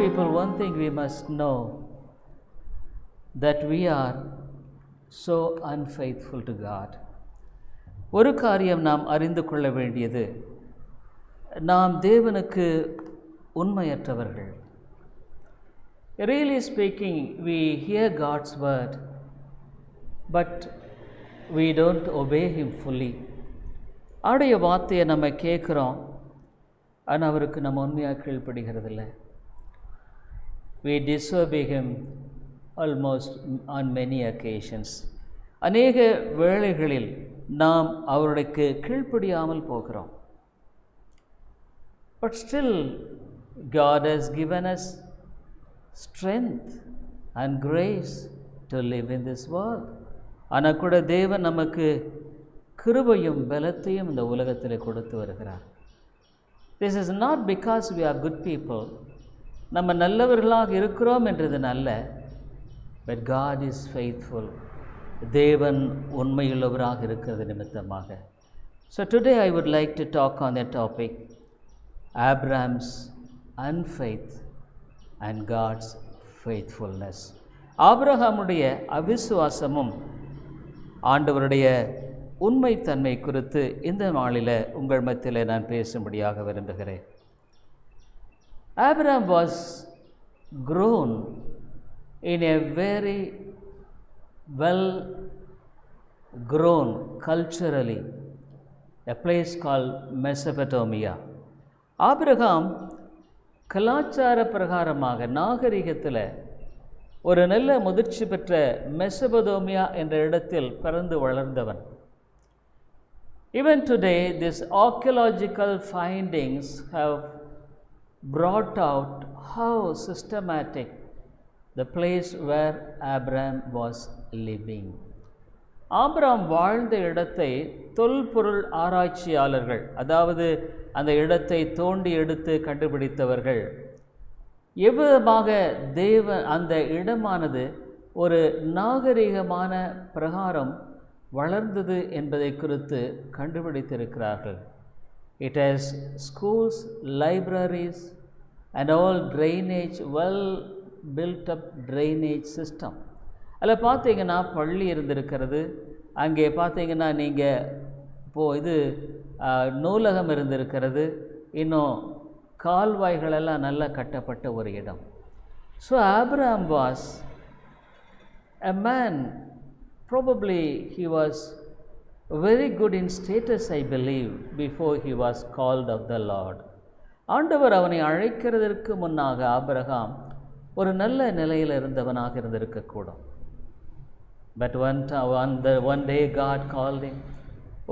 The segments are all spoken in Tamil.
people, one thing we must know, that we are so unfaithful to God. ஒரு காரியம் நாம் அறிந்து கொள்ள வேண்டியது, நாம் தேவனுக்கு உண்மையற்றவர்கள். Really speaking, we hear God's word, but we don't obey Him fully. அவருடைய வார்த்தையை நம்ம கேட்குறோம், ஆனால் அவருக்கு நம்ம உண்மையாக கீழ்ப்படுகிறதில்லை. We disobey Him almost on many occasions. அநேக வேளைகளில் நாம் அவருக்கு கீழ்ப்படியாமல் போகிறோம். But still, God has given us strength and grace to live in this world. ஆனால் கூட தேவன் நமக்கு கிருபையும் பலத்தையும் இந்த உலகத்தில் கொடுத்து வருகிறார். This is not because we are good people. நம்ம நல்லவர்களாக இருக்கிறோம் என்றது அல்ல. But God is faithful. தேவன் உண்மையுள்ளவராக இருக்கிறது நிமித்தமாக. So today I would like to talk on the topic, Abraham's unfaith and God's faithfulness. ஆபிரகாமுடைய அவிசுவாசமும் ஆண்டவருடைய உண்மைத்தன்மை குறித்து இந்த நாளில் உங்கள் மத்தியில் நான் பேசும்படியாக விரும்புகிறேன். Abraham was grown in a very well grown culturally, a place called Mesopotamia. Abraham கலாச்சார பிரகாரமாக நாகரிகத்தில் ஒரு நல்ல முதிர்ச்சி பெற்ற மெசபதோமியா என்ற இடத்தில் பிறந்து வளர்ந்தவன். Even today, these archaeological findings have brought out how systematic the place where Abraham was living. Abraham வாழ்ந்த இடத்தை தொல்பொருள் ஆராய்ச்சியாளர்கள், அதாவது அந்த இடத்தை தோண்டி எடுத்து கண்டுபிடித்தவர்கள், எவ்விதமாக அந்த இடமானது ஒரு நாகரிகமான பிரகாரம் வளர்ந்தது என்பதை குறித்து கண்டுபிடித்திருக்கிறார்கள். It has schools, libraries and all drainage, well built up drainage system. அதில் பார்த்தீங்கன்னா பள்ளி இருந்திருக்கிறது, அங்கே பார்த்தீங்கன்னா நீங்கள் இது நூலகம் இருந்திருக்கிறது, இன்னும் கால்வாய்களெல்லாம் நல்லா கட்டப்பட்ட ஒரு இடம். So Abraham was a man, probably he was very good in status, I believe, before he was called of the Lord. ஆண்டவர் அவனை அழைக்கிறதற்கு முன்னாக ஆபிரகாம் ஒரு நல்ல நிலையில் இருந்தவனாக இருந்திருக்கக்கூடும். But one day God called him.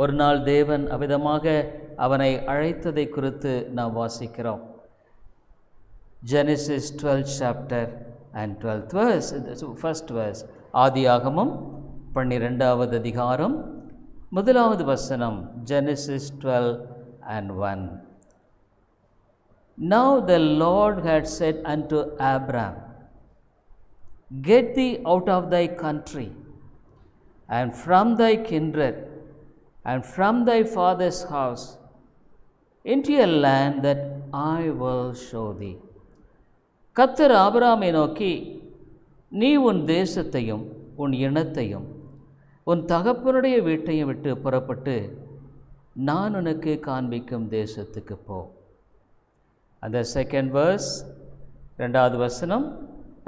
ஒரு நாள் தேவன் அவ்விதமாக அவனை அழைத்ததை குறித்து நாம் வாசிக்கிறோம். Genesis 12th chapter and 12th verse, first verse, ஆதியாகமம் 12வது அதிகாரம் 1வது வசனம், Genesis 12 and 1. Now the Lord had said unto Abram, Get thee out of thy country, and from thy kindred, and from thy father's house, into a land that I will show thee. கர்த்தர் ஆபிரகாமை நோக்கி, நீ உன் தேசத்தையும் உன் இனத்தையும் உன் தகப்பனுடைய வீட்டையும் விட்டு புறப்பட்டு நான் உனக்கு காண்பிக்கும் தேசத்துக்கு போ. அந்த செகண்ட் வேர்ஸ், 2வது வசனம்,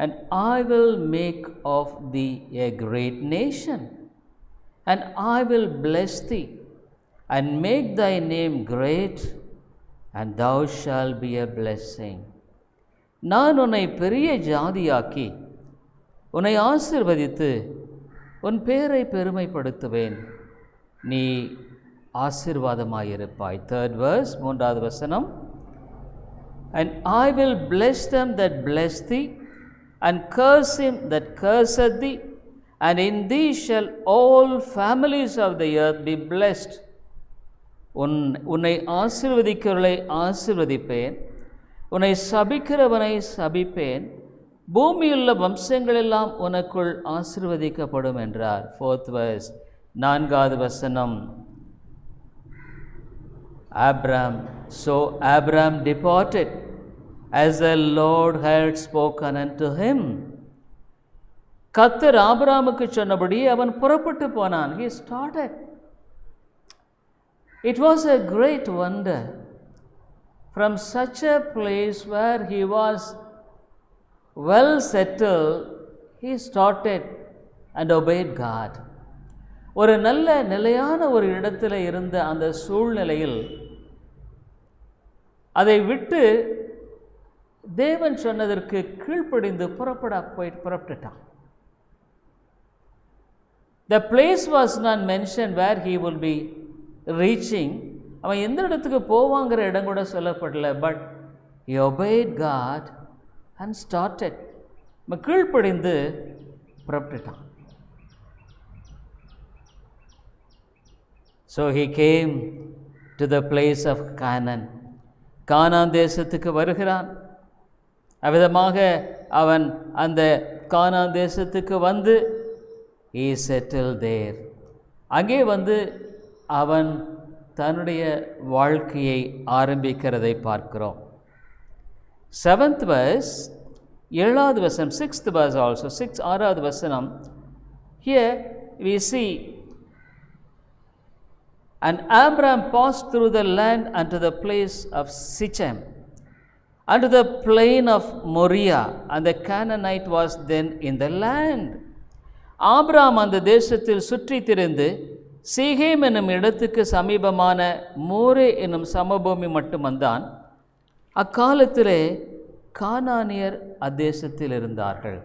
and I will make of thee a great nation, and I will bless thee, and make thy name great, and thou shalt be a blessing. நான் உன்னை பெரிய ஜாதியாக்கி உன்னை ஆசீர்வதித்து உன் பேரை பெருமைப்படுத்துவேன், நீ ஆசீர்வாதமாயிருப்பாய். 3rd verse, 3வது வசனம், and I will bless them that bless thee, and curse him that curseth thee, and in thee shall all families of the earth be blessed. உன்னை ஆசீர்வதிக்கிறவர்களை ஆசீர்வதிப்பேன், உன்னை சபிக்கிறவனை சபிப்பேன், பூமியுள்ள வம்சங்களெல்லாம் உனக்குள் ஆசீர்வதிக்கப்படும் என்றார். 4th verse, 4வது வசனம், So Abram departed as the Lord had spoken unto him. கர்த்தர் ஆபிரகாமுக்கு சொன்னபடி அவன் புறப்பட்டு போனான். He started. It was a great wonder. From such a place where he was well settled, he started and obeyed God. ஒரு நல்ல நிலையான ஒரு இடத்துல இருந்த அந்த சூழ்நிலையில் அதை விட்டு தேவன் சொன்னதற்கு கீழ்ப்படிந்து புறப்பட்டுட்டான். The place was not mentioned where he will be reaching. அவன் எந்த இடத்துக்கு போவாங்கிற இடம் கூட சொல்லப்படல. But he obeyed God and started. கீழ்ப்படிந்து புறப்பட்டுட்டான். So he came to the place of Canaan. கானான் தேசத்துக்கு வருகிறான். அவ்விதமாக அவன் அந்த கானான் தேசத்துக்கு வந்து he settled there. அங்கே வந்து அவன் தன்னுடைய வாழ்க்கையை ஆரம்பிக்கிறதை பார்க்கிறோம். 7th verse, 7வது வசனம், 6th verse also, 6வது வசனம். Here we see, and Abram passed through the land unto the place of Sichem, unto the plain of Moriah, and the Canaanite was then in the land. Abram அந்த தேசத்தில் சுற்றி திரிந்து சீகேம் என்னும் இடத்துக்கு சமீபமான மோரே என்னும் சமபூமி மட்டும் வந்தான். அக்காலத்திலே கானானியர் அத்தேசத்தில் இருந்தார்கள்.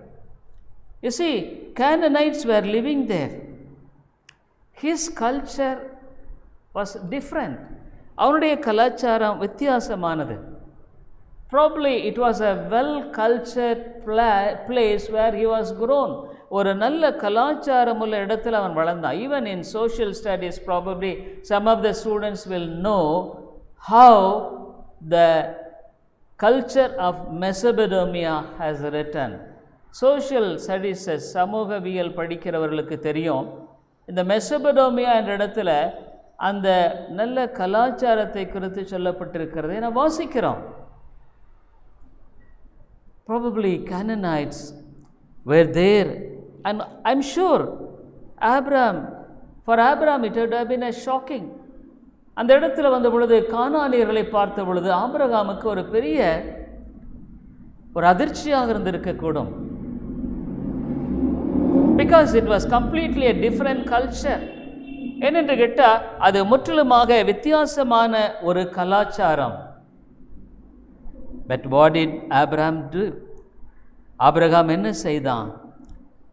You see, Canaanites were living there. His culture was different. அவனுடைய கலாச்சாரம் வித்தியாசமானது. Probably it was a well cultured place where he was grown. ஒரு நல்ல கலாச்சாரம் உள்ள இடத்தில் அவன் வளர்ந்தான். Even in social studies, probably some of the students will know how the culture of Mesopotamia has written. Social studies, சமூகவியல் படிக்கிறவர்களுக்கு தெரியும், இந்த மெசபடோமியா என்ற இடத்துல அந்த நல்ல கலாச்சாரத்தை குறித்து சொல்லப்பட்டிருக்கிறதை நான் வாசிக்கிறோம். Probably Canaanites were there, and I'm sure for Abraham it would have been a shocking. அந்த இடத்துல வந்த பொழுது கானானியர்களை பார்த்த பொழுது ஆபிரகாமுக்கு ஒரு பெரிய ஒரு அதிர்ச்சியாக இருந்திருக்கக்கூடும். Because it was completely a different culture. ஏனென்று கேட்டால் அது முற்றிலுமாக வித்தியாசமான ஒரு கலாச்சாரம். But what did Abraham do? Abraham என்ன செய்தான்?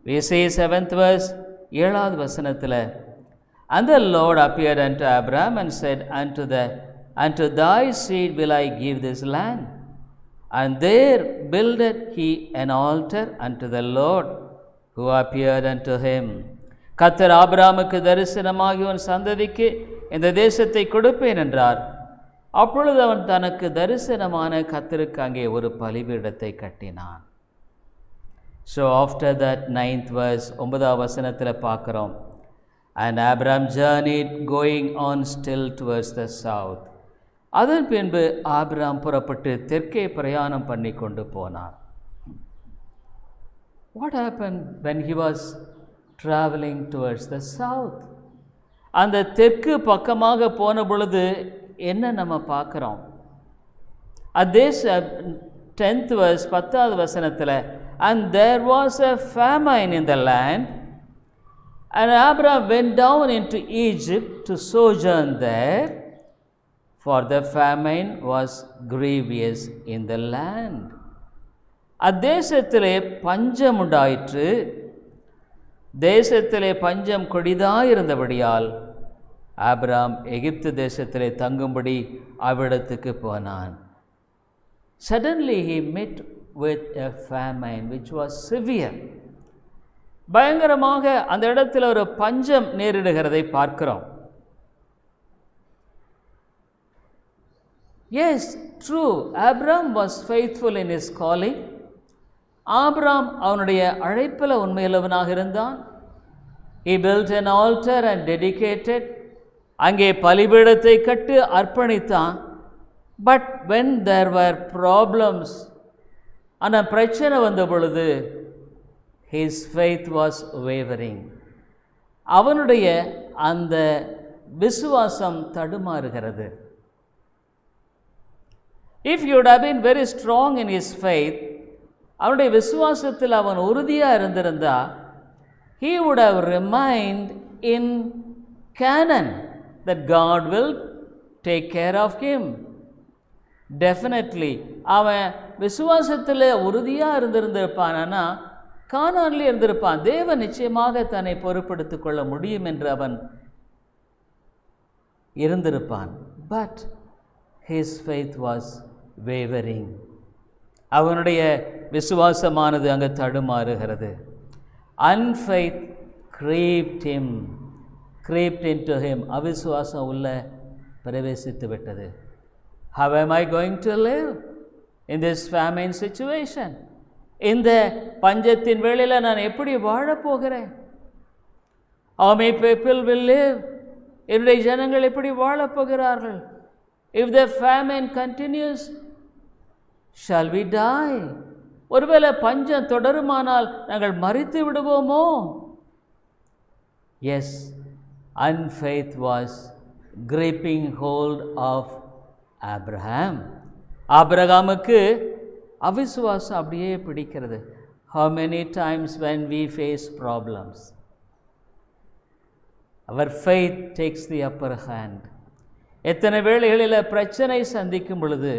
We see 7th verse, 7வது வசனத்தில், and the Lord appeared unto Abraham and said, unto thy seed will I give this land. And there builded he an altar unto the Lord who appeared unto him. கர்த்தர் ஆபிரகாமுக்கு தரிசனமாகி உன் சந்ததிக்கு இந்த தேசத்தை கொடுப்பேன் என்றார். அப்பொழுது அவன் தனக்கு தரிசனமான கர்த்தருக்கு அங்கே ஒரு பலிபீடத்தை கட்டினான். So after that 9th verse, 9வது வசனத்தில் பார்க்கிறோம், and Abraham journeyed going on still towards the south. அதன் பின்பு ஆபிரகாம் புறப்பட்டு தெற்கே பிரயாணம் பண்ணி கொண்டு போனார். What happened when he was traveling towards the south? அந்த தெற்கு பக்கமாக போன பொழுது என்ன நம்ம பார்க்கிறோம்? அதே 10th verse, 10வது வசனத்தில், and there was a famine in the land, and Abraham went down into Egypt to sojourn there, for the famine was grievous in the land. அத்தேசத்திலே பஞ்சம் உண்டாயிற்று. தேசத்திலே பஞ்சம் கொடிதாயிருந்தபடியால் ஆபிரகாம் எகிப்து தேசத்திலே தங்கும்படி அவ்விடத்துக்கு போனான். Suddenly he met with a famine which was severe. பயங்கரமாக அந்த இடத்துல ஒரு பஞ்சம் நேரிடுகிறதை பார்க்கிறோம். Yes, true, Abraham was faithful in his calling. Abraham அவனுடைய அழைப்பில் உண்மையுள்ளவனாக இருந்தான். He built an altar and dedicated. அங்கே பலிபீடத்தை கட்டி அர்ப்பணித்தான். But when there were problems, ஆனால் பிரச்சனை வந்த பொழுது his faith was wavering. அவனுடைய அந்த விசுவாசம் தடுமாறுகிறது. If he would have been very strong in his faith, அவனுடைய விசுவாசத்தில் அவன் உறுதியாக இருந்திருந்தா, he would have remained in Canaan, that God will take care of him. Definitely அவன் விசுவாசத்தில் உறுதியாக இருந்திருந்திருப்பான். ஆனால் கானானில் இருந்திருப்பான். தேவன் நிச்சயமாக தன்னை பொறுப்படுத்திக் கொள்ள முடியும் என்று அவன் இருந்திருப்பான். But his faith was wavering. அவனுடைய விசுவாசமானது அங்கு தடுமாறுகிறது. Unfaith crept into him. அவிசுவாசம் உள்ள பிரவேசித்து விட்டது. How am I going to live in this famine situation? இந்த பஞ்சத்தின் வேளையில் நான் எப்படி வாழப்போகிறேன்? How many people will live? என்னுடைய ஜனங்கள் எப்படி வாழப்போகிறார்கள்? If the famine continues, shall we die? ஒருவேளை பஞ்சம் தொடருமானால் நாங்கள் மரித்து விடுவோமோ? Yes, unfaith was gripping hold of Abraham. ஆபிரகாமுக்கு அவிசுவாசம் அப்படியே பிடிக்கிறது. How many times when we face problems, our faith takes the upper hand. எத்தனை வேளைகளில் பிரச்சனை சந்திக்கும் பொழுது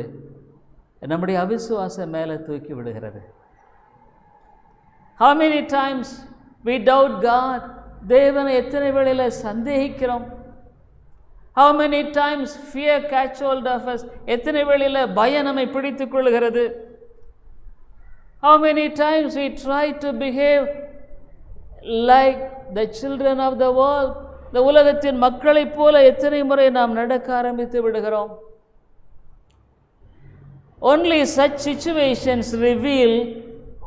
நம்முடைய அவிசுவாசம் மேலே தூக்கி விடுகிறது. How many times we doubt God? தேவனை எத்தனை வேளையில் சந்தேகிக்கிறோம். How many times fear catch hold of us? எத்தனை வேளையில் பயம் நம்மை பிடித்துக் கொள்கிறது. How many times we try to behave like the children of the world? இந்த உலகத்தின் மக்களைப் போல எத்தனை முறை நாம் நடக்க ஆரம்பித்து விடுகிறோம். Only such situations reveal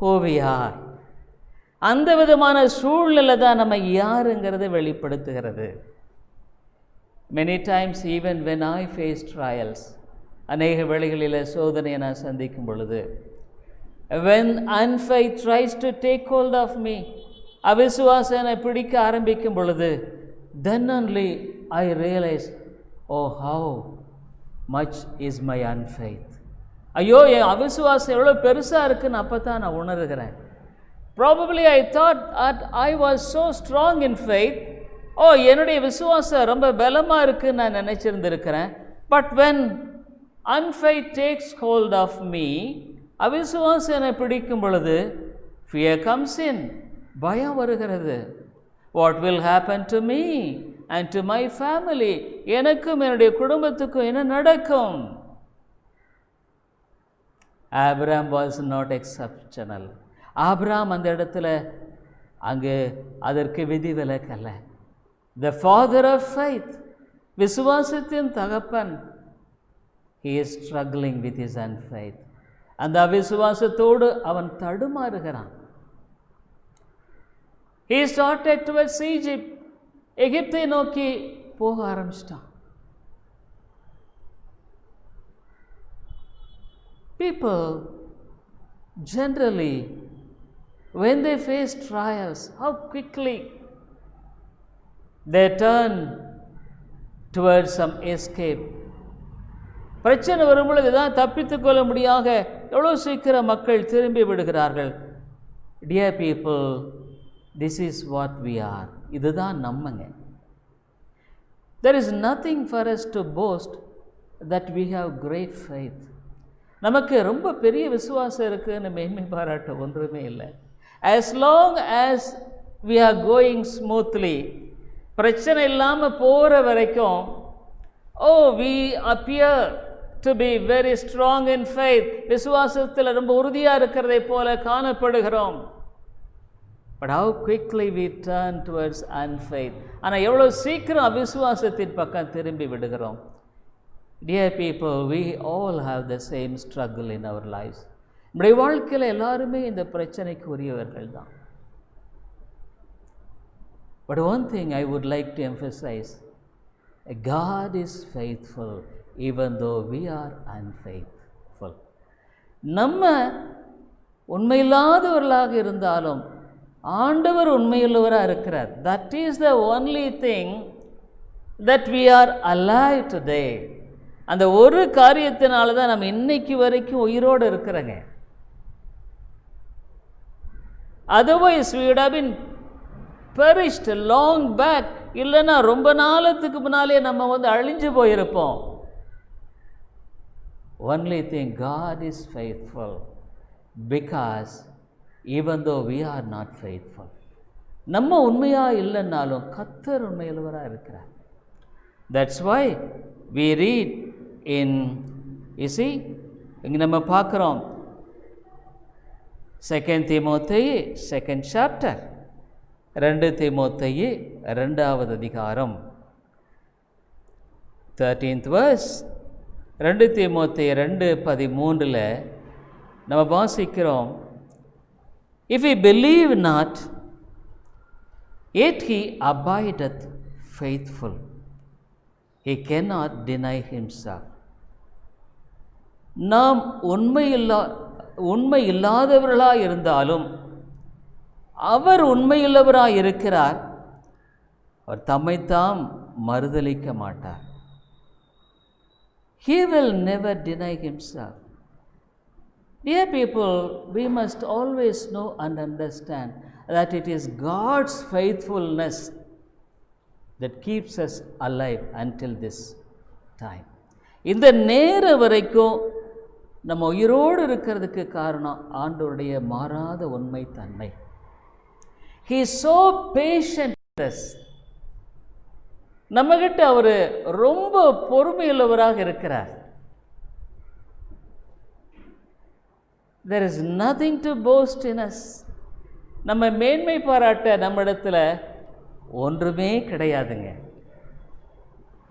who we are. அந்த விதமான சூழ்நிலை தான் நம்ம யாருங்கிறத வெளிப்படுத்துகிறது. Many times even when I face trials, அநேக வேளைகளில் சோதனையை நான் சந்திக்கும் பொழுது, when unfaith tries to take hold of me, அவிசுவாசம் என்னை பிடிக்க ஆரம்பிக்கும் பொழுது, then only I realize, oh how much is my unfaith. ஐயோ என் அவிசுவாசம் எவ்வளோ பெருசாக இருக்குன்னு அப்போ தான் நான் உணர்கிறேன். Probably I thought that I was so strong in faith. என்னுடைய விசுவாசம் ரொம்ப பலமாக இருக்குன்னு நான் நினச்சிருந்துருக்கிறேன். But when unfaith takes hold of me, அவிசுவாசம் என்னை பிடிக்கும் பொழுது fear comes in, பயம் வருகிறது. What will happen to me and to my family? எனக்கும் என்னுடைய குடும்பத்துக்கும் என்ன நடக்கும்? Abraham was not exceptional. Abraham அந்த இடத்துல அங்கு அதற்கு விதி விலக்கல்ல. The father of faith, விசுவாசத்தின் தகப்பன், he is struggling with his unfaith. அந்த அவிசுவாசத்தோடு அவன் தடுமாறுகிறான். He started towards Egypt. எகிப்தை நோக்கி போக ஆரம்பிச்சிட்டான். People generally, when they face trials, how quickly they turn towards some escape. பிரச்சனை வரும்பொழுது தான் தப்பித்துக் கொள்ள முடியாத எவ்வளோ சீக்கிரம் மக்கள் திரும்பி விடுகிறார்கள். Dear people, this is what we are. இதுதான் நம்மங்க. There is nothing for us to boast that we have great faith. நமக்கு ரொம்ப பெரிய விசுவாசம் இருக்குன்னு மேன்மை பாராட்ட ஒன்றுமே இல்லை. As long as we are going smoothly, பிரச்சனை இல்லாமல் போகிற வரைக்கும், we appear to be very strong in faith. விசுவாசத்தில் ரொம்ப உறுதியாக இருக்கிறதை போல காணப்படுகிறோம். But how quickly we turn towards unfaith. ஆனால் எவ்வளோ சீக்கிரம் அவிசுவாசத்தின் பக்கம் திரும்பி விடுகிறோம். Dear people, we all have the same struggle in our lives. நம்முடைய வாழ்க்கையில் எல்லாருமே இந்த பிரச்சனைக்கு உரியவர்கள் தான். But one thing I would like to emphasize, God is faithful. even though we are unfaithful. நம்ம உண்மையில்லாதவர்களாக இருந்தாலும் ஆண்டவர் உண்மையுள்ளவராக இருக்கிறார். That is the only thing that we are alive today. அந்த ஒரு காரியத்தினால தான் நம்ம இன்னைக்கு வரைக்கும் உயிரோடு இருக்கிறோங்க. Otherwise we would have been perished long back. இல்லைன்னா ரொம்ப நாளத்துக்கு முன்னாலே நம்ம அழிஞ்சு போயிருப்போம். Only thing, God is faithful because even though we are not faithful, நம்ம உண்மையாக இல்லைன்னாலும் கர்த்தர் உண்மையுள்ளவராக இருக்கிறார். That's why we read in, you see, இங்கே நம்ம பார்க்குறோம் 2 Timothy 2nd chapter, 2 தீமோத்தேயு 2வது அதிகாரம் 13th verse, 2 தீமோத்தேயு 2:13 நம்ம வாசிக்கிறோம், if he believe not, yet he abideth faithful, he cannot deny himself. நாம் உண்மை இல்லாதவர்களாக இருந்தாலும் அவர் உண்மையுள்ளவராக இருக்கிறார். அவர் தம்மைத்தாம் மறுதலிக்க மாட்டார். He will never deny himself. Dear people, we must always know and understand that it is God's faithfulness that keeps us alive until this time. இந்த நேரம் வரைக்கும் நம்ம உயிரோடு இருக்கிறதுக்கு காரணம் ஆண்டவருடைய மாறாத உண்மை தன்மை. He is so patient with us. நம்மகிட்ட அவர் ரொம்ப பொறுமையுள்ளவராக இருக்கிறார். There is nothing to boast in us. நம்ம மேன்மை பாராட்ட நம்மிடத்துல ஒன்றுமே கிடையாதுங்க.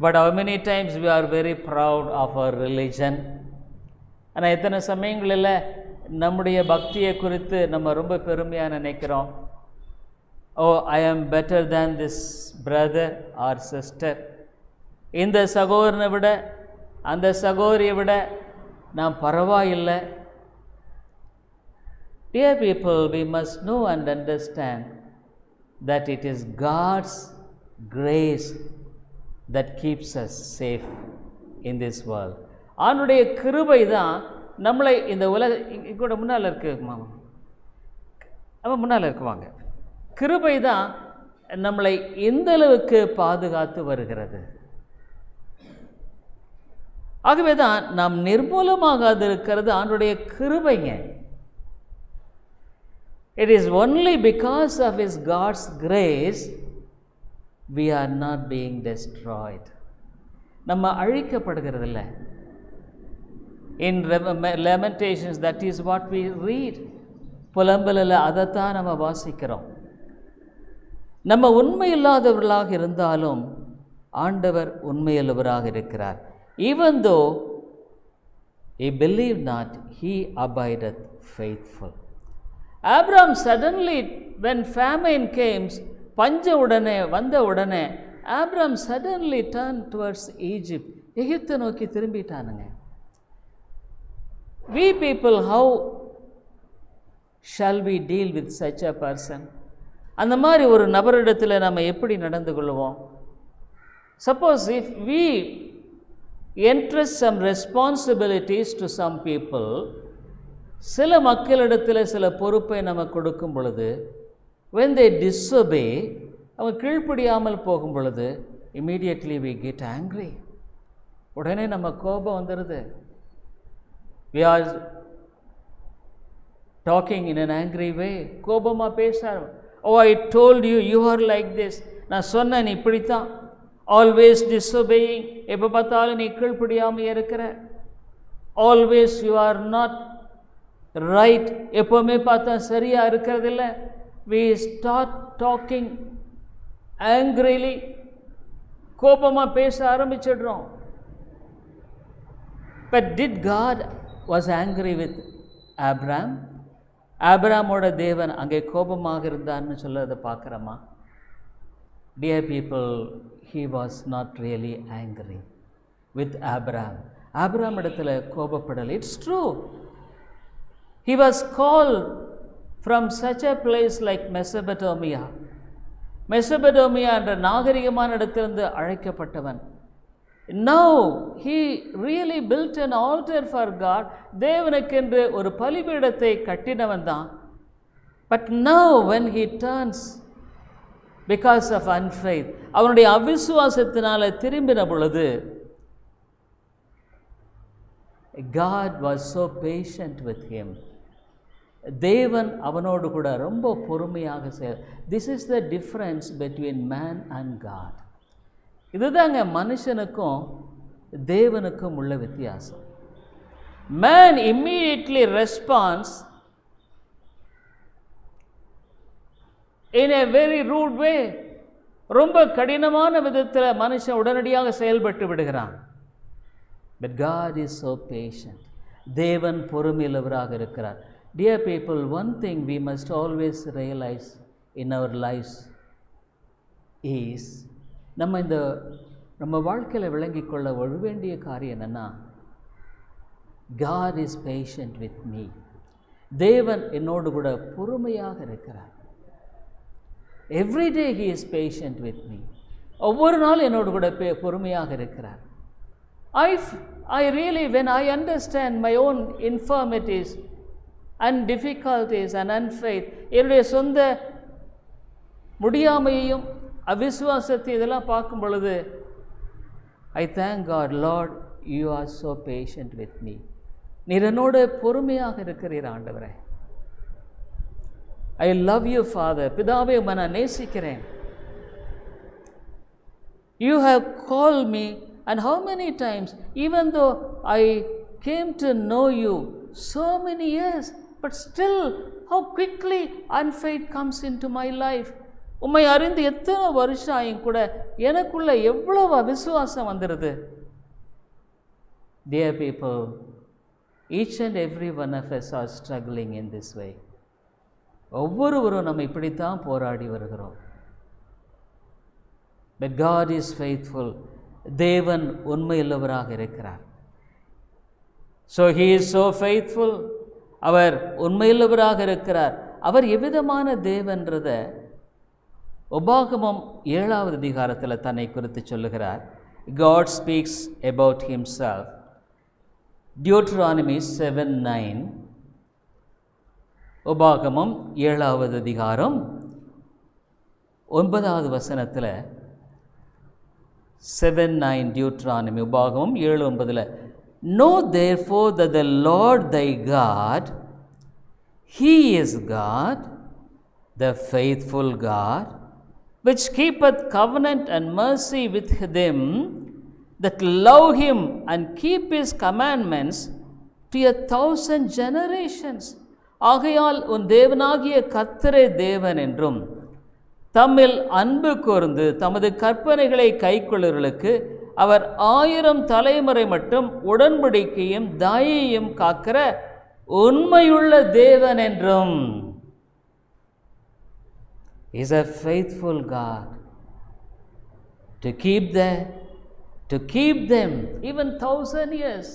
But how many times we are very proud of our religion. ஆனால் எத்தனை சமயங்களில் நம்முடைய பக்தியை குறித்து நம்ம ரொம்ப பெருமையாக நினைக்கிறோம். Oh, I am better than this brother or sister. இந்த சகோதரனை விட அந்த சகோதரியை விட நான் பரவாயில்லை. Dear people, we must know and understand that it is God's grace that keeps us safe in this world. அவனுடைய கிருபை தான் நம்மளை இந்த கூட முன்னால் இருக்கு மாமா, அவன் முன்னால் இருக்குவாங்க. கிருபை தான் நம்மளை இந்த அளவுக்கு பாதுகாத்து வருகிறது. ஆகவே தான் நாம் நிர்மூலமாகாது இருக்கிறது ஆண்டுடைய கிருபைங்க. It is only because of His God's grace we are not being destroyed. நம்ம அழிக்கப்படுகிறது இல்லை. In Lamentations, that is what we read. புலம்பலில் அதைத்தான் நம்ம வாசிக்கிறோம். நம்ம உண்மை இல்லாதவர்களாக இருந்தாலும் ஆண்டவர் உண்மையுள்ளவராக இருக்கிறார். Even though he believed not, he abideth faithful. Abraham suddenly, when famine came, பஞ்ச உடனே வந்த உடனே Abraham suddenly turned towards Egypt. எகிப்தை நோக்கி திரும்பிட்டானுங்க. We people, how shall we deal with such a person? அந்த மாதிரி ஒரு நபரிடத்தில் நம்ம எப்படி நடந்து கொள்வோம்? Suppose if we entrust some responsibilities to some people, சில மக்களிடத்தில் சில பொறுப்பை நம்ம கொடுக்கும் பொழுது, when they disobey, அவங்க கீழ்ப்படியாமல் போகும் பொழுது, immediately we get angry. உடனே நம்ம கோபம் வந்துடுது. We are talking in an angry way. கோபமாக பேசுகிறார். Oh, I told you, you are like this. நான் சொன்னேன் நீ இப்படித்தான். Always disobeying. எப்போ பார்த்தாலும் நீ கீழ்ப்படியாமல் இருக்கிற. Always you are not right. எப்போவுமே பார்த்தா சரியாக இருக்கிறதில்ல. We start talking angrily. கோபமாக பேச ஆரம்பிச்சிடுறோம். But did God was angry with Abraham? ஆபிரகாமோட தேவன் அங்கே கோபமாக இருந்தார்னு சொல்றதை பார்க்குறோமா? Dear people, he was not really angry. with Abraham. Abraham இடத்துல கோபப்படலை. It's true. He was called from such a place like Mesopotamia. Mesopotamia என்ற நாகரிகமான இடத்திலிருந்து அழைக்கப்பட்டவன். Now he really built an altar for God. தேவனுக்கென்று ஒரு பலிபீடத்தை கட்டினவன் தான். But now when he turns because of unfaith, அவனுடைய அவிசுவாசத்தினால திரும்பின பொழுது, God was so patient with him. தேவன் அவனோடு கூட ரொம்ப பொறுமையாக This is the difference between man and God. இதுதாங்க மனுஷனுக்கும் தேவனுக்கும் உள்ள வித்தியாசம். Man immediately responds in a very rude way. ரொம்ப கடினமான விதத்தில் மனுஷன் உடனடியாக செயல்பட்டு விடுகிறான். But God is so patient. தேவன் பொறுமையுள்ளவராக இருக்கிறார். Dear people, one thing we must always realize in our lives is, நம்ம வாழ்க்கையில் விளங்கிக் கொள்ள வேண்டிய காரியம் என்னன்னா, God is patient with me. தேவன் என்னோடு கூட பொறுமையாக இருக்கிறார். Every day he is patient with me. ஒவ்வொரு நாள் என்னோடு கூட பொறுமையாக இருக்கிறார். I really, when I understand my own infirmities and difficulties and unfaith, என்னுடைய சொந்த முடியாமையையும் அவிசுவாசத்தை இதெல்லாம் பார்க்கும் பொழுது, I thank God, Lord, you are so patient with me. நீர் என்னோடு பொறுமையாக இருக்கிறீர் ஆண்டவரே. I love you, Father. பிதாவே, நான் நேசிக்கிறேன். You have called me, and how many times, even though I came to know you so many years, but still how quickly unfaith comes into my life. உம்மை அறிந்து எத்தனை வருஷம் ஆயும் கூட எனக்குள்ள எவ்வளவு அவிசுவாசம் வந்துடுது. Dear people, each and every one of us are struggling in this way. ஒவ்வொருவரும் நம்ம இப்படித்தான் போராடி வருகிறோம். But God is faithful. தேவன் உண்மையுள்ளவராக இருக்கிறார். So he is so faithful. அவர் உண்மையுள்ளவராக இருக்கிறார். அவர் எவ்விதமான தேவன்றத உபாகமம் 7வது அதிகாரத்தில் தன்னை குறித்து சொல்லுகிறார். God speaks about himself. Deuteronomy 7:9. உபாகமம் 7வது அதிகாரம் 9வது வசனத்தில் 7:9 Deuteronomy உபாகமம் 7:9, Know therefore that the Lord thy God, he is God, the faithful God, which keepeth covenant and mercy with them that love him and keep his commandments to 1,000 generations. ஆகையால் உன் தேவனாகிய கர்த்தரே தேவன் என்றும், தம்மில் அன்பு கூர்ந்து தமது கற்பனைகளை கைக்கொள்ளுவர்களுக்கு அவர் 1000 தலைமுறை மட்டும் உடன்படிக்கையும் தயையும் காக்கிற உண்மையுள்ள தேவன் என்றும். He is a faithful God to keep them even 1,000 years.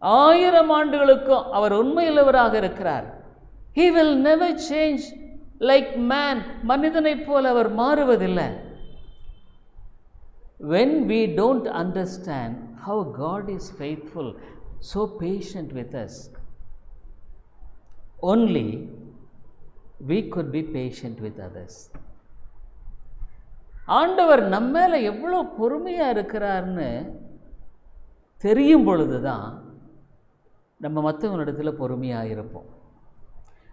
1000 ஆண்டுகளுக்கும் அவர் உண்மையுள்ளவராக இருக்கிறார். He will never change like man. மனிதனைப் போல அவர் மாறுவதில்லை. When we don't understand how God is faithful, so patient with us, only we could be patient with others. ஆண்டவர் நம்ம மேல எவ்வளோ பொறுமையா இருக்கிறார்னு தெரியும் பொழுதுதான் நம்ம மற்றவங்களிடத்தில் பொறுமையாக இருப்போம்.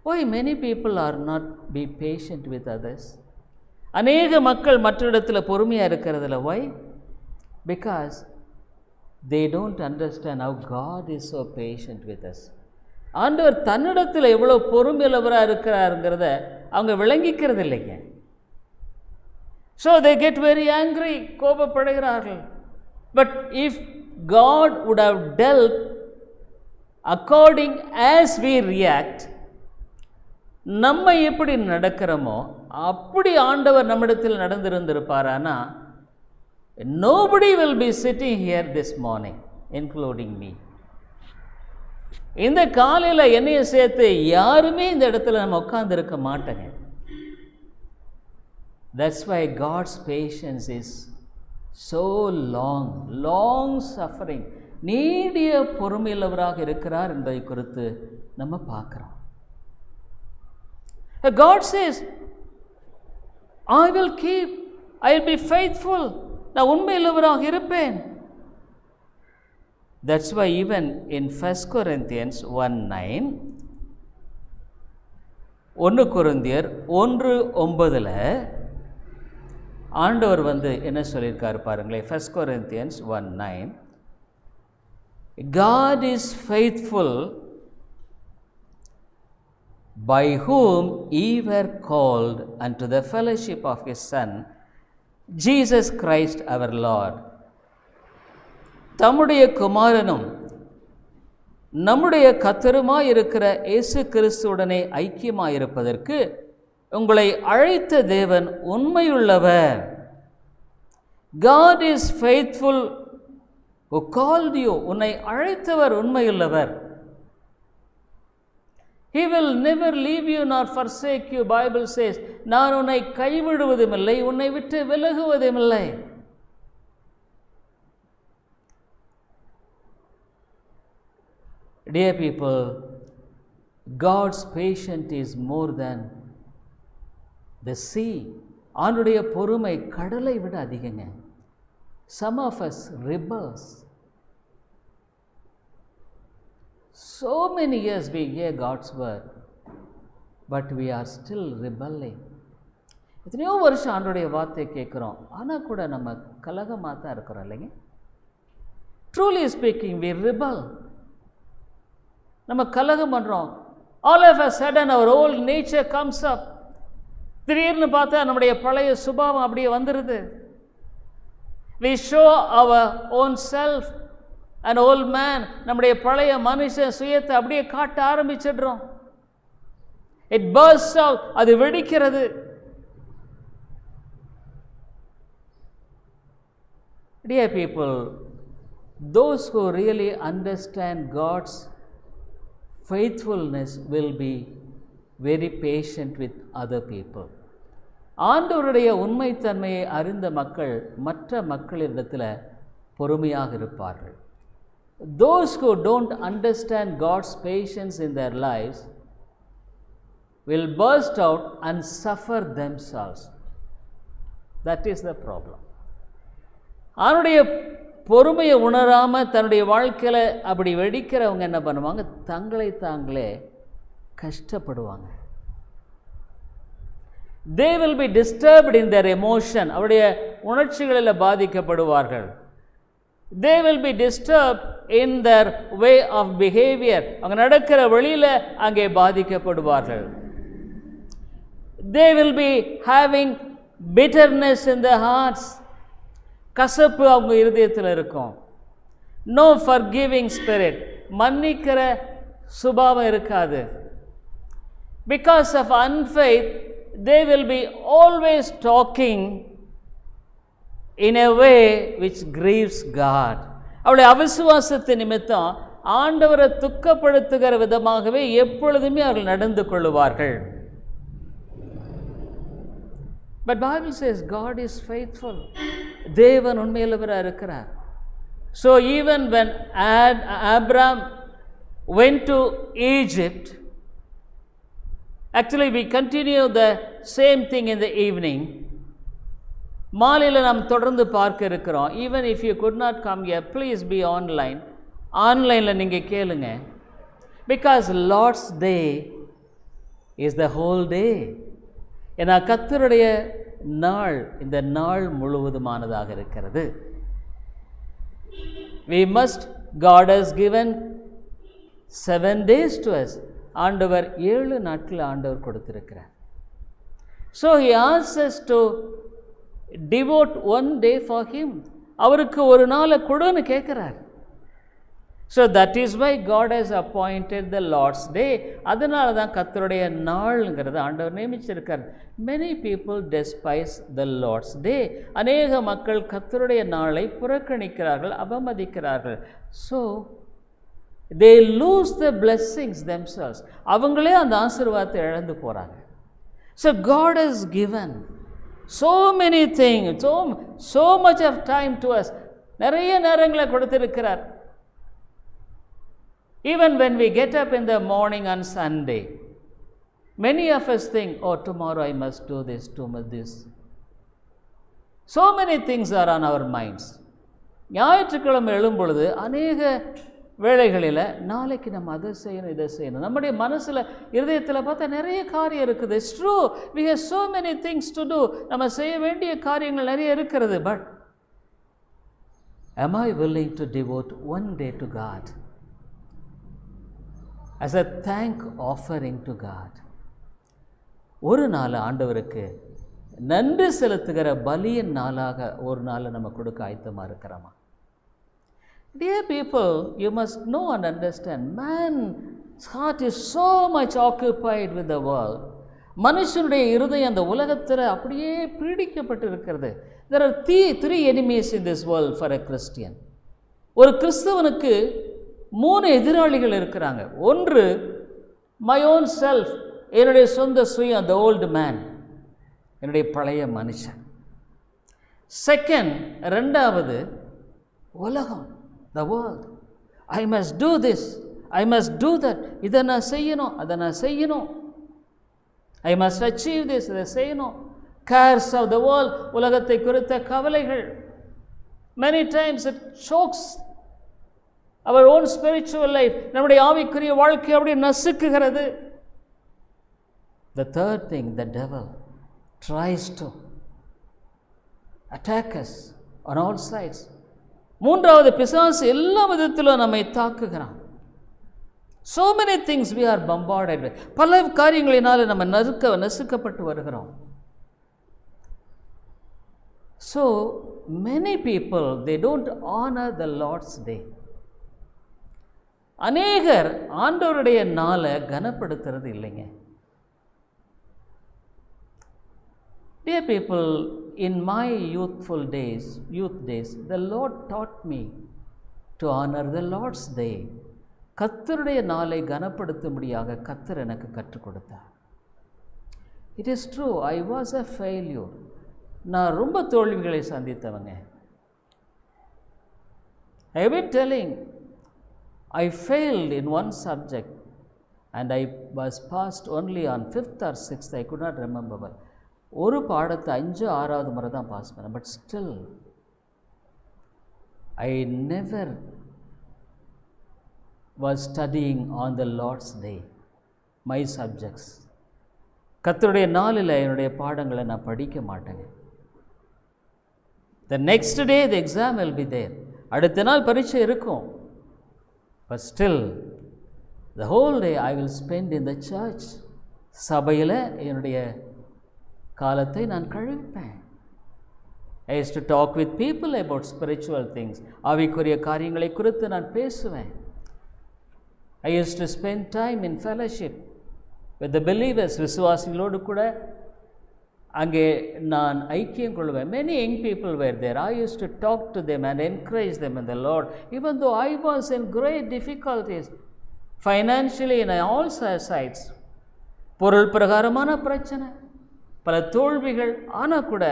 Why many people are not be patient with others? அநேக மக்கள் மற்ற இடத்துல பொறுமையாக இருக்கிறதில்ல. Why? Because they don't understand how God is so patient with us. ஆண்டவர் தன்னிடத்தில் எவ்வளோ பொறுமையுள்ளவராக இருக்கிறாருங்கிறத அவங்க விளங்கிக்கிறது இல்லைங்க. So they get very angry, கோபப்படுகிறார்கள். But if God would have dealt according as we react, நம்ம எப்படி நடக்கிறோமோ அப்படி ஆண்டவர் நம்மிடத்தில் நடந்திருந்திருப்பாரானா, Nobody will be sitting here this morning, including me. இந்த காலையில் என்னைய சேர்த்து யாருமே இந்த இடத்துல நம்ம உட்கார்ந்து இருக்க மாட்டேங்க. That's why God's patience is so long suffering. நீடிய பொறுமையுள்ளவராக இருக்கிறார் என்பதை குறித்து நம்ம பார்க்கிறோம். God says, I will be faithful. நான் உண்மையுள்ளவராக இருப்பேன். That's why even in 1 Corinthians 1:9, 1 கொரிந்தியர் 1:9 ஆண்டவர் என்ன சொல்லியிருக்காரு பாருங்களேன். 1 Corinthians 1:9, God is faithful, by whom ye were called unto the fellowship of his Son, Jesus Christ our Lord. தம்முடைய குமாரனும் நம்முடைய கர்த்தருமாய் இருக்கிற இயேசு கிறிஸ்துவுடனே ஐக்கியமாயிருப்பதற்கு உங்களை அழைத்த தேவன் உண்மையுள்ளவர். God is faithful who called you. உன்னை அழைத்தவர் உண்மையுள்ளவர். He will never leave you nor forsake you. Bible says, நான் உன்னை கைவிடுவதுமில்லை, உன்னை விட்டு விலகுவதுமில்லை. Dear people, God's patience is more than the sea. ஆண்டுடைய பொறுமை கடலை விட அதிகங்க. Some of us rebels. So many years we hear God's word, but we are still rebelling. எத்தனையோ வருஷம் ஆண்டுடைய வார்த்தை கேட்குறோம், ஆனால் கூட நம்ம கலகமாக தான் இருக்கிறோம் இல்லைங்க. Truly speaking, we rebel. நம்ம கலகம் பண்ணுறோம். All of a sudden our old nature comes up. திடீர்னு பார்த்தா நம்முடைய பழைய சுபாவம் அப்படியே வந்துடுது. We show our own self, an old man. நம்முடைய பழைய மனுஷன் சுயத்தை அப்படியே காட்ட ஆரம்பிச்சிடுறோம். It bursts out. அது வெடிக்கிறது. Dear people, those who really understand God's faithfulness will be very patient with other people. ஆண்டவருடைய உண்மைத்தன்மையை அறிந்த மக்கள் மற்ற மக்களிடத்தில் பொறுமையாக இருப்பார்கள். Those who don't understand God's patience in their lives will burst out and suffer themselves. That is the problem. அவருடைய பொறுமையை உணராமல் தன்னுடைய வாழ்க்கையில் அப்படி வெடிக்கிறவங்க என்ன பண்ணுவாங்க, தங்களை தாங்களே கஷ்டப்படுவாங்க. They will be disturbed in their emotion. அவருடைய உணர்ச்சிகளில் பாதிக்கப்படுவார்கள். They will be disturbed in their way of behavior. அவங்க நடக்கிற வழியில் அங்கே பாதிக்கப்படுவார்கள். They will be having bitterness in their hearts. கசப்பு அவங்க இருதயத்தில் இருக்கும். No forgiving spirit. மன்னிக்கிற சுபாவம் இருக்காது. Because of unfaith, they will be always talking in a way which grieves God. அவருடைய அவிசுவாசத்து நிமித்தம் ஆண்டவரை துக்கப்படுத்துகிற விதமாகவே எப்பொழுதுமே அவர்கள் நடந்து கொள்வார்கள். But Bible says God is faithful. தேவன் உண்மையுள்ளவராக இருக்கிறார். So even when Abraham went to Egypt, actually we continue the same thing in the evening. மாலையில் நாம் தொடர்ந்து பார்க்க இருக்கிறோம். Even if you could not come here, please be online. ஆன்லைனில் நீங்கள் கேளுங்க. Because Lord's day is the whole day. ஏன்னா கர்த்தருடைய நாள் இந்த நாள் முழுவதுமானதாக இருக்கிறது. We must, God has given 7 days to us. ஆண்டவர் 7 நாட்கள் ஆண்டவர் கொடுத்திருக்கிறார். So he asks us to devote 1 day for him. அவருக்கு ஒரு நாளை கொடுன்னு கேட்கிறார். So that is why God has appointed the Lord's Day. அதனால தான் கர்த்தருடைய நாள்ங்கிறது ஆண்டவர் நியமிச்சிருக்கார். Many people despise the Lord's Day. அநேக மக்கள் கர்த்தருடைய நாளை புறக்கணிக்கிறார்கள், அவமதிக்கிறார்கள். So they lose the blessings themselves. அவங்களே அந்த ஆசீர்வாதத்தை இழந்து போறாங்க. So God has given so many things, so much of time to us. நிறைய நேரங்களை கொடுத்திருக்கிறார். Even when we get up in the morning on Sunday, many of us think, oh, tomorrow I must do this, this. So many things are on our minds. ஞாயிற்றுக்கிழமை எழும்பொழுது அநேக வேளைகளில் நாளைக்கு நம்ம அதை செய்யணும், இதை செய்யணும். நம்முடைய மனசில் இருதயத்தில் பார்த்தா நிறைய காரியம் இருக்குது. It's true, we have so many things to do. நம்ம செய்ய வேண்டிய காரியங்கள் நிறைய இருக்கிறது. But am I willing to devote one day to God as a thank offering to God? ஒரு நாள் ஆண்டவருக்கு நன்றி செலுத்துகிற பலியின் நாளாக ஒரு நாளை நம்ம கொடுக்க ஆயத்தமாக இருக்கிறோமா? Dear people, you must know and understand, man's heart is so much occupied with the world. மனுஷனுடைய இருதயம் அந்த உலகத்தில் அப்படியே பீடிக்கப்பட்டு இருக்கிறது. There are three enemies in this world for a Christian. ஒரு கிறிஸ்தவனுக்கு 3 எதிராளிகள் இருக்கிறாங்க. ஒன்று my own self, என்னுடைய சொந்த சுயம், the old man, என்னுடைய பழைய மனுஷன். செகண்ட், ரெண்டாவது உலகம், the world. I must do this, I must do that. இதை நான் செய்யணும், அதை நான் செய்யணும். I must achieve this, இதை செய்யணும். Cares of the world, உலகத்தை குறித்த கவலைகள். Many times it chokes our own spiritual life. நம்முடைய ஆவிக்குரிய வாழ்க்கை அப்படியே நசுக்குகிறது. The third thing, the devil tries to attack us on all sides. மூன்றாவது, பிசாசு எல்லா விதத்திலும் நம்மை தாக்குகிறான். So many things we are bombarded with. பல காரியங்களினால நம்ம நசுக்கப்பட்டு வருகிறோம். So many people, they don't honor the Lord's Day. அநேகர் ஆண்டவருடைய நாளை கனப்படுத்துறது இல்லைங்க. Dear people, in my youth days, the Lord taught me to honor the Lord's Day. கர்த்தருடைய நாளை கனப்படுத்தும்படியாக கர்த்தர் எனக்கு கற்றுக் கொடுத்தார். It is true, I was a failure. நான் ரொம்ப தோல்விகளை சந்தித்தவங்க. I have been telling, I failed in one subject and I was passed only on 5th or 6th, I could not remember well. ஒரு பாடத்தை 5-6வது முறை தான் பாஸ் பண்ணேன். But still I never was studying on the Lord's Day my subjects. கர்த்தருடைய நாளில் என்னுடைய பாடங்களை நான் படிக்க மாட்டேங்க. The next day the exam will be there. அடுத்த நாள் பரீட்சை இருக்கும். But still the whole day I will spend in the church. சபையில் என்னுடைய காலத்தை நான் கழிப்பேன். I used to talk with people about spiritual things. ஆவிக்குரிய காரியங்களை குறித்து நான் பேசுவேன். I used to spend time in fellowship with the believers. விசுவாசிகளோடு கூட அங்கே நான் ஐக்கியம் கொள்வேன். Many young people were there. I used to talk to them and encourage them in the Lord, even though I was in great difficulties financially in all sides. பொருள் பிரகாரமான பிரச்சனை, பல தோல்விகள். ஆனால் கூட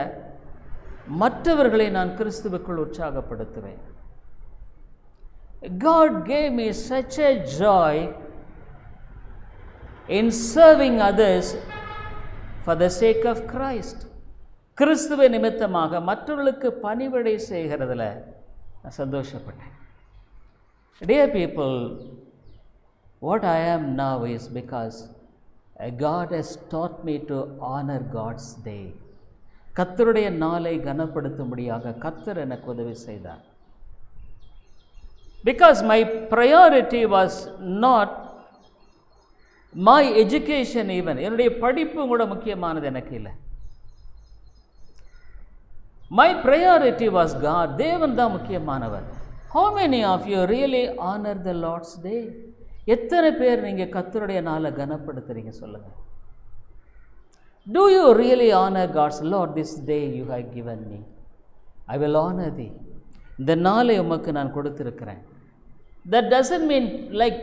மற்றவர்களை நான் கிறிஸ்துவுக்குள் உற்சாகப்படுத்துவேன். God gave me such a joy in serving others for the sake of Christ. கிறிஸ்துவை நிமித்தமாக மற்றவர்களுக்கு பணிவிடை செய்கிறதுல நான் சந்தோஷப்பட்டேன். Dear people, what I am now is because God has taught me to honor God's day. கர்த்தருடைய நாளை கனப்படுத்தும்படியாக கர்த்தர் எனக்கு உதவி செய்தார். Because my priority was not my education even. என்னுடைய படிப்பு கூட முக்கியமானது எனக்கு இல்லை. My priority was God. தேவன் தான் முக்கியமானவர். How many of you really honor the Lord's day? எத்தனை பேர் நீங்கள் கர்த்தருடைய நாளை கனப்படுத்துறீங்க சொல்லுங்க. Do you really honor God's Lord, this day you have given me? I will honor thee. இந்த நாளை உமக்கு நான் கொடுத்திருக்கிறேன். That doesn't mean like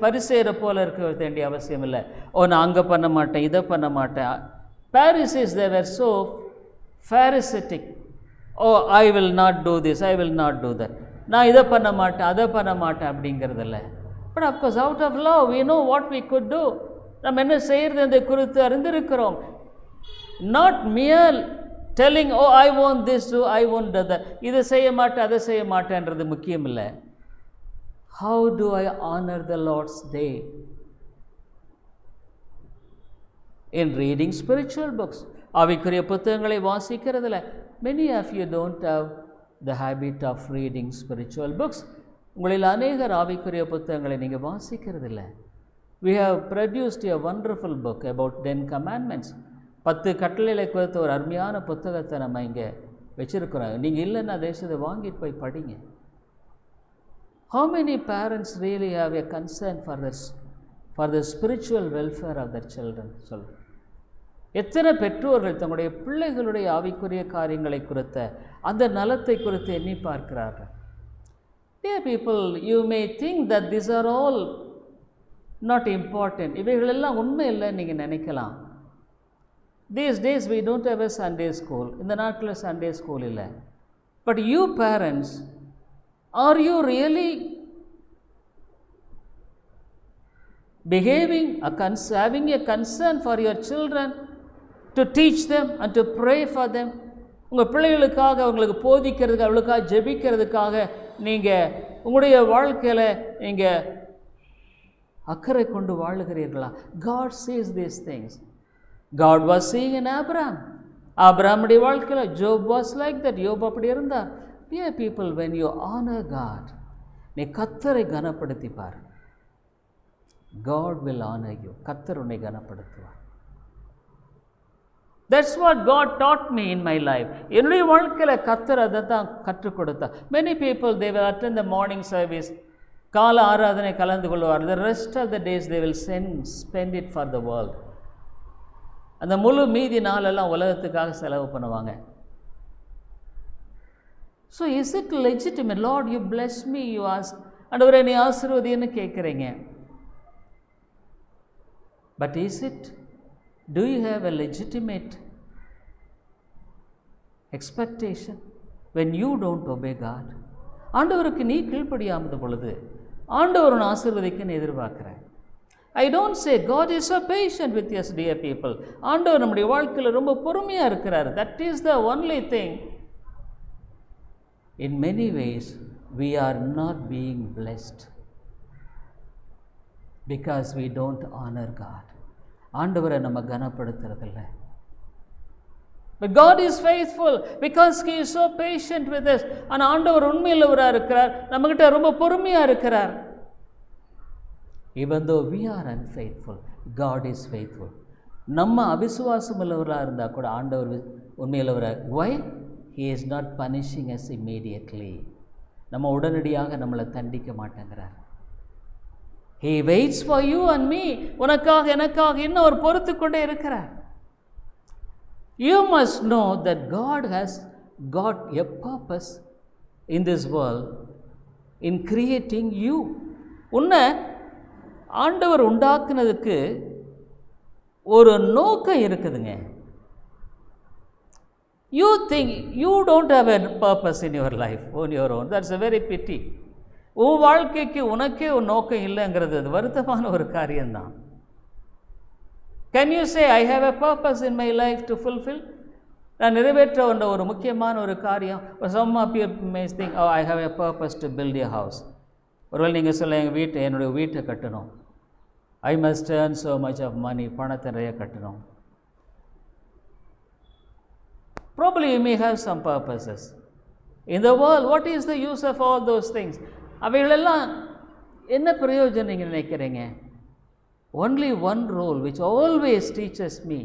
பரிசேயரை போல இருக்க வேண்டிய அவசியம் இல்லை. நான் அங்கே பண்ண மாட்டேன், இதை பண்ண மாட்டேன். Pharisees, they were so pharisaic. I will not do this, I will not do that. நான் இதை பண்ண மாட்டேன், அதை பண்ண மாட்டேன் அப்படிங்கிறதில்ல. But of course, out of love, we know what we could do. நம்ம என்ன செய்கிறது என்பதை குறித்து அறிந்திருக்கிறோம். Not mere telling, I want this, I want that. இதை செய்ய மாட்டேன், அதை செய்ய மாட்டேன்றது முக்கியம் இல்லை. How do I honor the Lord's day? In reading spiritual books. ஆவிக்குரிய புத்தகங்களை வாசிக்கிறதில்ல. Many of you don't have the habit of reading spiritual books. உங்களில் அநேகர் ஆவிக்குரிய புத்தகங்களை நீங்கள் வாசிக்கிறதில்லை. We have produced a wonderful book about 10 commandments. 10 கட்டளைகளை குறித்த ஒரு அருமையான புத்தகத்தை நம்ம இங்கே வச்சிருக்கிறோம். நீங்கள் இல்லைன்னா தேசத்தை வாங்கிட்டு போய் படிங்க. How many parents really have a concern for the spiritual welfare of their children? சொல்லு. எத்தனை பெற்றோர்கள் தங்களுடைய பிள்ளைகளுடைய ஆவிக்குரிய காரியங்களை குறித்த அந்த நலத்தை குறித்து எண்ணி பார்க்கிறார்கள்? Dear people, you may think that these are all not important. இவைகளெல்லாம் உண்மை இல்லைன்னு நீங்கள் நினைக்கலாம். These days we don't have a Sunday school. இந்த நாட்களில் Sunday school இல்லை. But you parents, are you really having a concern for your children, to teach them and to pray for them? உங்கள் பிள்ளைகளுக்காக அவங்களுக்கு போதிக்கிறதுக்கு, அவளுக்காக ஜெபிக்கிறதுக்காக நீங்கள் உங்களுடைய வாழ்க்கையில் நீங்கள் அக்கறை கொண்டு வாழுகிறீர்களா? God sees these things. God was seeing in Abraham. ஆபிரகாமுடைய வாழ்க்கையில் Job was like that. யோப் அப்படி இருந்தார். Dear people, when you honor God, நீ கர்த்தரை கனப்படுத்தி பார். God will honor you. கர்த்தர் உன்னை கனப்படுத்துவார். That's what God taught me in my life. என்னுடைய வாழ்க்கையில் கர்த்தர் அதை தான் கற்றுக் கொடுத்தார். Many people, they will attend the morning service. கால ஆராதனை கலந்து கொள்வார். The rest of the days they will spend it for the world. அந்த முழு மீதி நாளெல்லாம் உலகத்துக்காக செலவு பண்ணுவாங்க. So is it legitimate? Lord, you bless me, you ask. ஆண்டவரே நீ ஆசீர்வதின்னு கேட்குறீங்க. But is it? Do you have a legitimate expectation when you don't obey God? ஆண்டவருக்கு நீ கீழ்ப்படியாமது பொழுது ஆண்டவர் உன் ஆசீர்வதிக்குன்னு எதிர்பார்க்கிறேன். I don't say God is so patient with us, dear people. ஆண்டவர் நம்முடைய வாழ்க்கையில் ரொம்ப பொறுமையாக இருக்கிறார். That is the only thing. In many ways, we are not being blessed because we don't honor God. ஆண்டவரை நம்ம கனப்படுத்துறதில்லை. But God is faithful because He is so patient with us. ஆனால் ஆண்டவர் உண்மையுள்ளவராக இருக்கிறார், நம்மகிட்ட ரொம்ப பொறுமையாக இருக்கிறார். Even though we are unfaithful, God is faithful. நம்ம அவிசுவாசம் உள்ளவராக இருந்தால் கூட ஆண்டவர் உண்மையுள்ளவராக. Why? He is not punishing us immediately. நம்ம உடனடியாக நம்மளை தண்டிக்க மாட்டேங்கிறார். He waits for you and me. உனக்காக எனக்காக இன்னும் அவர் பொறுத்து கொண்டே இருக்கிறார். You must know that God has got a purpose in this world in creating you. உன்னை ஆண்டவர் உண்டாக்குனதுக்கு ஒரு நோக்கம் இருக்குதுங்க. You think you don't have a purpose in your life on your own. That's a very pity. உன் வாழ்க்கைக்கு உனக்கே ஒரு நோக்கம் இல்லைங்கிறது அது வருத்தமான ஒரு காரியம்தான். Can you say, I have a purpose in my life to fulfill? நான் நிறைவேற்ற வந்த ஒரு முக்கியமான ஒரு காரியம். Some of you may think, I have a purpose to build a house. ஒருவேளை நீங்கள் சொல்ல என்னுடைய வீட்டை கட்டணும். I must earn so much of money. பணத்தை நிறைய கட்டணும். Probably you may have some purposes. In the world, what is the use of all those things? அவைகளெல்லாம் என்ன பிரயோஜனம் நீங்கள் நினைக்கிறீங்க? Only one rule which always teaches me.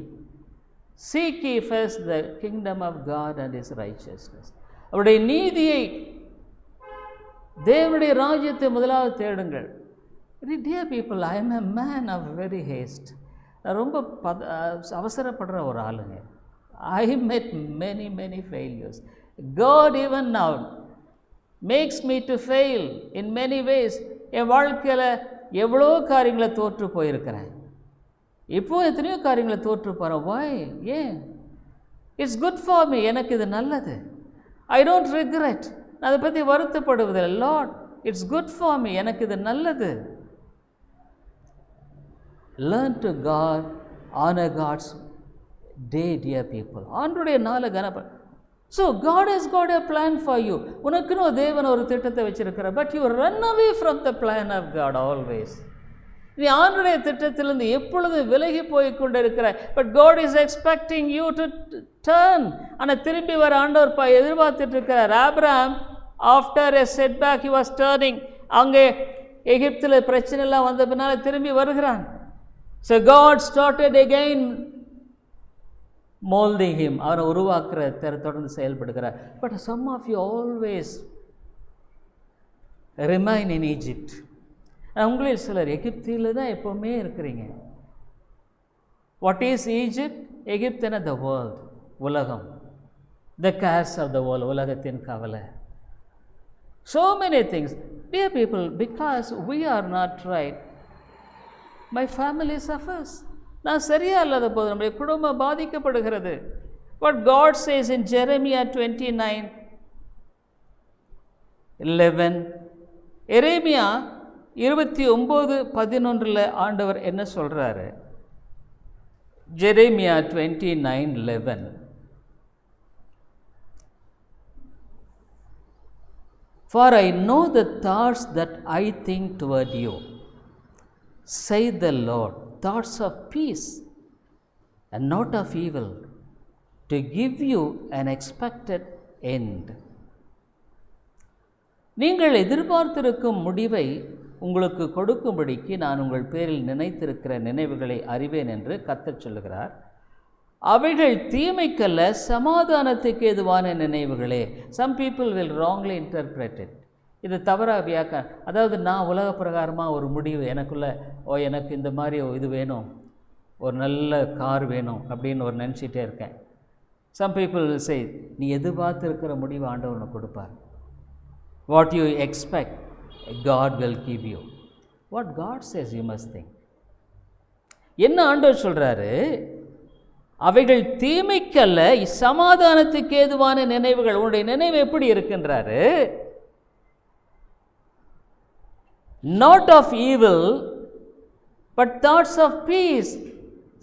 Seek ye first the kingdom of God and His righteousness. அவருடைய நீதியை தேவனுடைய ராஜ்யத்தை முதலாவது தேடுங்கள். Dear people, I am a man of very haste. நான் ரொம்ப அவசரப்படுற ஒரு ஆளுங்க. ஐ met many failures. God even now makes me to fail in many ways. என் வாழ்க்கையில் எவ்வளோ காரியங்களை தோற்று போயிருக்கிறேன். இப்போது எத்தனையோ காரியங்களை தோற்று போகிறேன். வாய்? ஏன்? It's good for me. எனக்கு இது நல்லது. I don't regret. நான் அதை பற்றி வருத்தப்படுவதில்லை. Lord, it's good for me. எனக்கு இது நல்லது. Learn to God, honor God's day, dear people. ஆண்டவருடைய நாளை கனப்ப. So God has got a plan for you. உனக்குன்னு தேவன் ஒரு திட்டத்தை வச்சிருக்கிறார். But you run away from the plan of God always. நீ ஆண்டவருடைய திட்டத்திலிருந்து எப்பொழுது விலகி போய் கொண்டு இருக்கிறாய். But God is expecting you to turn. ஆனால் திரும்பி வர ஆண்டவர் எதிர்பார்த்துட்டு இருக்கிறார். Abraham after a setback he was turning. அங்கே எகிப்தில் பிரச்சனை எல்லாம் வந்த பின்னால் திரும்பி வருகிறான். So God started again molding him. அவரை உருவாக்குற தொடர்ந்து செயல்படுகிறார். But some of you always remain in Egypt. உங்களில் சிலர் எகிப்தில் தான் எப்போவுமே இருக்கிறீங்க. What is Egypt? எகிப்துனா the world, உலகம். The cares of the world, உலகத்தின் கவலை. So many things. Dear people, because we are not right, my family suffers. நான் சரியா இல்லாத போது நம்முடைய குடும்பம் பாதிக்கப்படுகிறது. What God says in Jeremiah 29:11, எரேமியா 29:11 ஆண்டவர் என்ன சொல்றாரு? Jeremiah 29:11, for I know the thoughts that I think toward you, say the Lord, thoughts of peace and not of evil, to give you an expected end. நீங்கள் எதிர்பார்த்திருக்கும் முடிவை உங்களுக்கு கொடுக்கும்படிக்கு நான் உங்கள் பேரில் நினைத்திருக்கிற நினைவுகளை அறிவேன் என்று கர்த்தர் சொல்லுகிறார். அவைகள் தீமைக்கல்ல, சமாதானத்துக்கு ஏதுவான நினைவுகளே. Some people will wrongly interpret it. இது தவறாக அதாவது நான் உலக பிரகாரமாக ஒரு முடிவு எனக்குள்ள, எனக்கு இந்த மாதிரி இது வேணும், ஒரு நல்ல கார் வேணும் அப்படின்னு ஒரு நினச்சிட்டே இருக்கேன். Some people will say, நீ எதிர்பார்த்திருக்கிற முடிவு ஆண்டவர் உனக்கு கொடுப்பார். What you expect, God will give you. What God says you must think. என்ன ஆண்டவர் சொல்கிறாரு? அவைகள் தீமைக்கல்ல, சமாதானத்துக்கு ஏதுவான நினைவுகள். உன்னுடைய நினைவு எப்படி இருக்கின்றாரு? Not of evil, but thoughts of peace.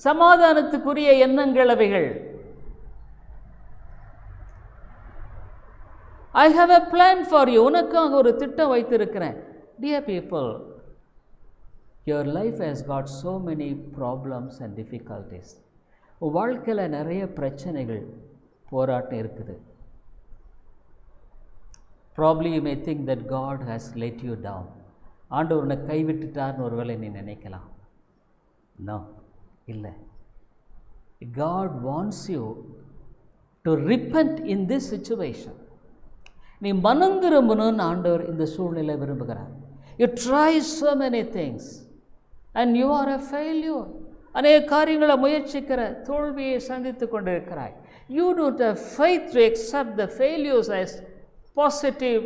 சமாதானத்துக்குரிய எண்ணங்கள் அவைகள். I have a plan for you. உனக்காக ஒரு திட்டம் வைத்திருக்கிறேன். Dear people, your life has got so many problems and difficulties. உன் வாழ்க்கையில் நிறைய பிரச்சனைகள், போராட்டம் இருக்குது. Probably you may think that God has let you down. ஆண்டவர் உன்னை கைவிட்டுட்டார்னு ஒரு வேளை நீ நினைக்கலாம். No, இல்லை. God wants you to repent in this situation. நீ மனம் திரும்பணும்னு ஆண்டவர் இந்த சூழ்நிலை விரும்புகிறார். You try so many things and you are a failure. அநேக காரியங்களை முயற்சிக்கிற தோல்வியை சந்தித்து கொண்டிருக்கிறாய். You don't have faith to accept the failures as positive.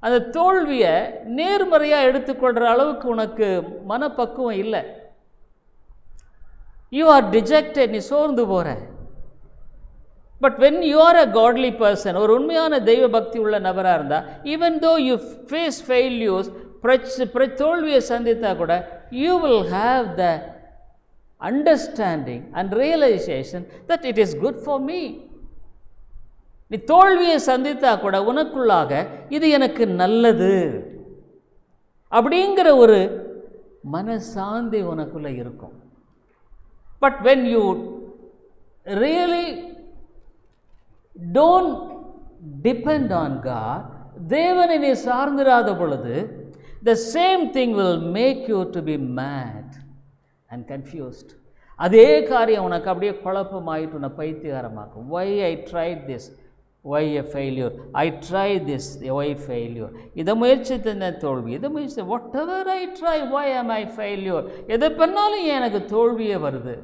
அந்த தோல்வியை நேர்மறையாக எடுத்துக்கொள்கிற அளவுக்கு உனக்கு மனப்பக்குவம் இல்லை. You are dejected. நீ சோர்ந்து போகிற. But when you are a godly person, ஒரு உண்மையான தெய்வ பக்தி உள்ள நபராக இருந்தால், even though you face failures, தோல்வியை சந்தித்தா கூட, you will have the understanding and realization that it is good for me. நீ தோல்வியை சந்தித்தா கூட உனக்குள்ளாக இது எனக்கு நல்லது அப்படிங்கிற ஒரு மனசாந்தி உனக்குள்ள இருக்கும். But when you really don't depend on God, தேவனை நீ சார்ந்திராத பொழுது, the same thing will make you to be mad and confused. அதே காரியம் உனக்கு அப்படியே குழப்பமாயிட்டு உன்னை பைத்தியகாரமாக்கும். Why I tried this? why a failure? I tried this, why failure? இதை முயற்சித்த தோல்வி, இதை முயற்சி, whatever I try, why am I failure? எதை பண்ணாலும் எனக்கு தோல்வியே வருது.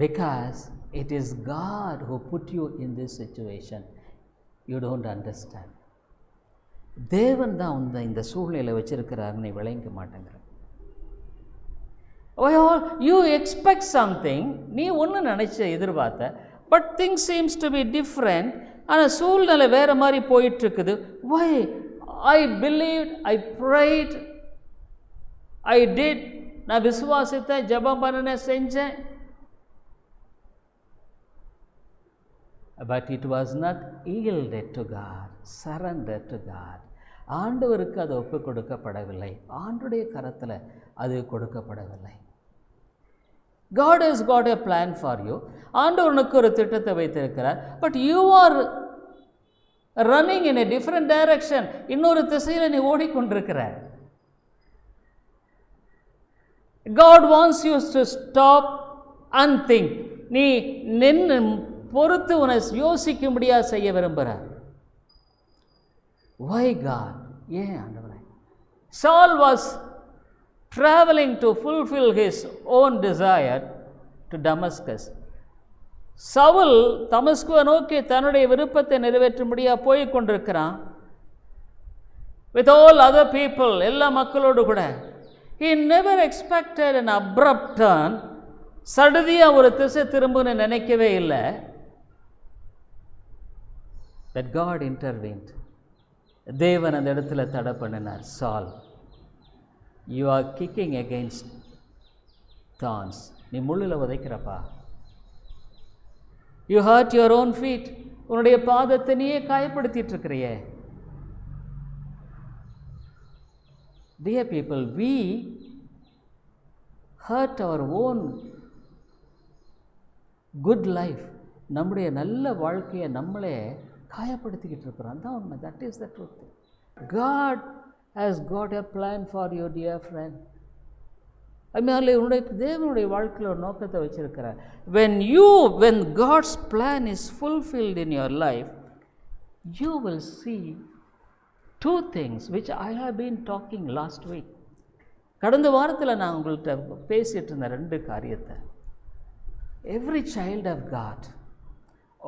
Because it is God who put you in this situation. You don't understand. தேவன் தான் இந்த சூழ்நிலை வச்சிருக்கிறார், நீ விளங்க மாட்டேங்கிற. You expect something, நீ ஒன்று நினச்ச எதிர்பார்த்த, but things seems to be different. ஆனால் சூழ்நிலை வேறு மாதிரி போயிட்டுருக்குது. Why? I believed, I prayed, I did, நான் விசுவாசித்தேன், ஜெபம் பண்ணினேன், செஞ்சேன். But it was not yielded to God, surrendered to God. ஆண்டவருக்கு அது ஒப்பு கொடுக்கப்படவில்லை, ஆண்டுடைய கரத்தில் அது கொடுக்கப்படவில்லை. God has got a plan for you. ஆண்டவர் உனக்கு ஒரு திட்டத்தை வைத்திருக்கிறார். But you are running in a different direction. இன்னொரு திசையில் நீ ஓடிக்கொண்டிருக்கிற. God wants you to stop and think. நீ நின்று பொறுத்து உன்னை யோசிக்கும்படியாக செய்ய விரும்புகிறார். Why God? ஏன் ஆண்டவரே? Saul was traveling to fulfill his own desire to Damascus. Saul தமஸ்குவை நோக்கி தன்னுடைய விருப்பத்தை நிறைவேற்றும்படியாக போய் கொண்டிருக்கிறான். With all other people, எல்லா மக்களோடு கூட. He never expected an abrupt turn. சடுதியாக ஒரு திசை திரும்புன்னு நினைக்கவே இல்லை. That God intervened. தேவன் அந்த இடத்துல தடை பண்ணினார். சால், you are kicking against thorns. நீ முள்ளில் உதைக்கிறப்பா. You hurt your own feet. உன்னுடைய பாதத்தை நீயே காயப்படுத்திட்டு இருக்கிறியே. Dear people, we hurt our own good life. நம்முடைய நல்ல வாழ்க்கையை நம்மளே காயப்படுத்திக்கிட்டு இருக்கிறோம். தான் உண்மை. That is the truth. God has got a plan for you, dear friend. அதனால உன்னுடைய தேவனுடைய வாழ்க்கையில் ஒரு நோக்கத்தை வச்சிருக்கிறார். When God's plan is fulfilled in your life, you will see two things which I have been talking last week. கடந்த வாரத்தில் நான் உங்கள்கிட்ட பேசிட்டு இருந்த ரெண்டு காரியத்தை. Every child of God,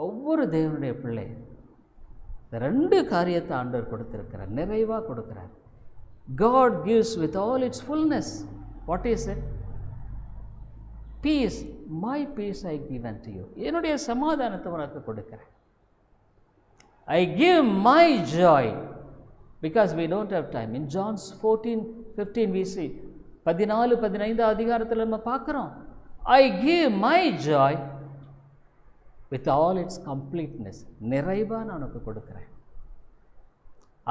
ஒவ்வொரு தேவனுடைய பிள்ளை இந்த ரெண்டு காரியத்தை ஆண்டவர் கொடுத்திருக்கிறார், நிறைவாக கொடுக்கிறார். God gives with all its fullness. What is it? Peace. My peace I give unto you. என்னுடைய சமாதானத்தை உனக்கு கொடுக்கிறேன். I give my joy, because we don't have time. In John 14:15 we see, 14-15 அதிகாரத்தில் நம்ம பார்க்குறோம். I give my joy with all its completeness. நிறைவாக நான் உனக்கு கொடுக்குறேன்.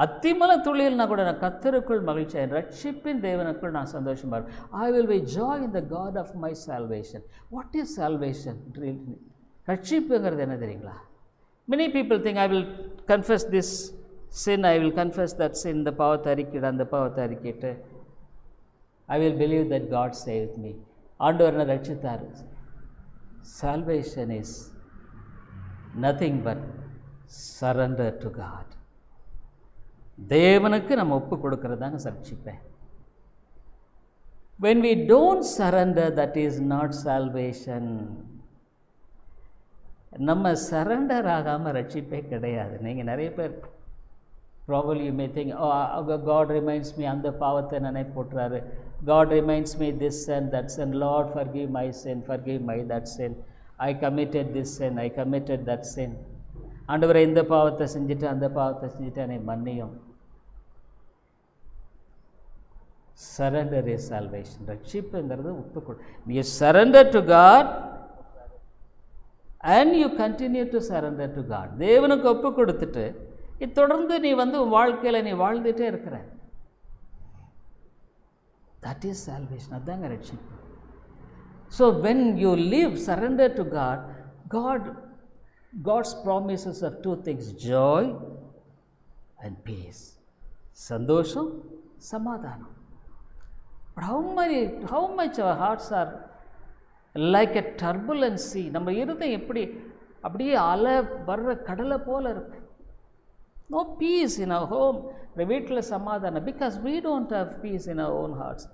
அத்திமல துளியில்னா கூட நான் கர்த்தருக்குள் மகிழ்ச்சியாக, ரட்சிப்பின் தேவனுக்குள் நான் சந்தோஷமாக இருப்பேன். I will be joy in the God of my salvation. What is salvation? ரட்சிப்புங்கிறது என்ன தெரியுங்களா? Many people think I will confess this sin, I will confess that sin, இந்த பாவத்தை அறிக்கிட்டு அந்த பாவத்தை அறிக்கிட்டு I will believe that God saved me. ஆண்டவர் என்ன ரட்சித்தார். Salvation is nothing but surrender to God. தேவனுக்கு நம்ம ஒப்பு கொடுக்கறதாங்க ரட்சிப்பேன். When we don't surrender, that is not salvation. நம்ம சரண்டர் ஆகாமல் ரட்சிப்பே கிடையாது. நீங்கள் நிறைய பேர் probably you may think, oh, God reminds me, அந்த பாவத்தை நினை போட்டுறாரு. God reminds me this sin, that sin. Lord, forgive my sin, forgive my that sin. I committed this sin, I committed that sin. ஆண்டவரே, இந்த பாவத்தை செஞ்சுட்டு அந்த பாவத்தை செஞ்சுட்டு என்னை மன்னியும். Surrender is salvation. ரட்சிப்புங்கிறது ஒப்பு கொடு. You surrender to God and you continue to surrender to God. தேவனுக்கு ஒப்பு கொடுத்துட்டு தொடர்ந்து நீ வாழ்க்கையில் நீ வாழ்ந்துட்டே இருக்கிற. That is salvation. அதாங்க ரட்சிப்பு. So when you live surrender to God, God's promises of two things, joy and peace. சந்தோஷம், சமாதானம். But how much our hearts are like a turbulent sea. நம்ம இருதயம் எப்படி அப்படியே அலை வர்ற கடலை போல் இருக்கு. No peace in our home. வீட்டில் சமாதானம், because we don't have peace in our own hearts.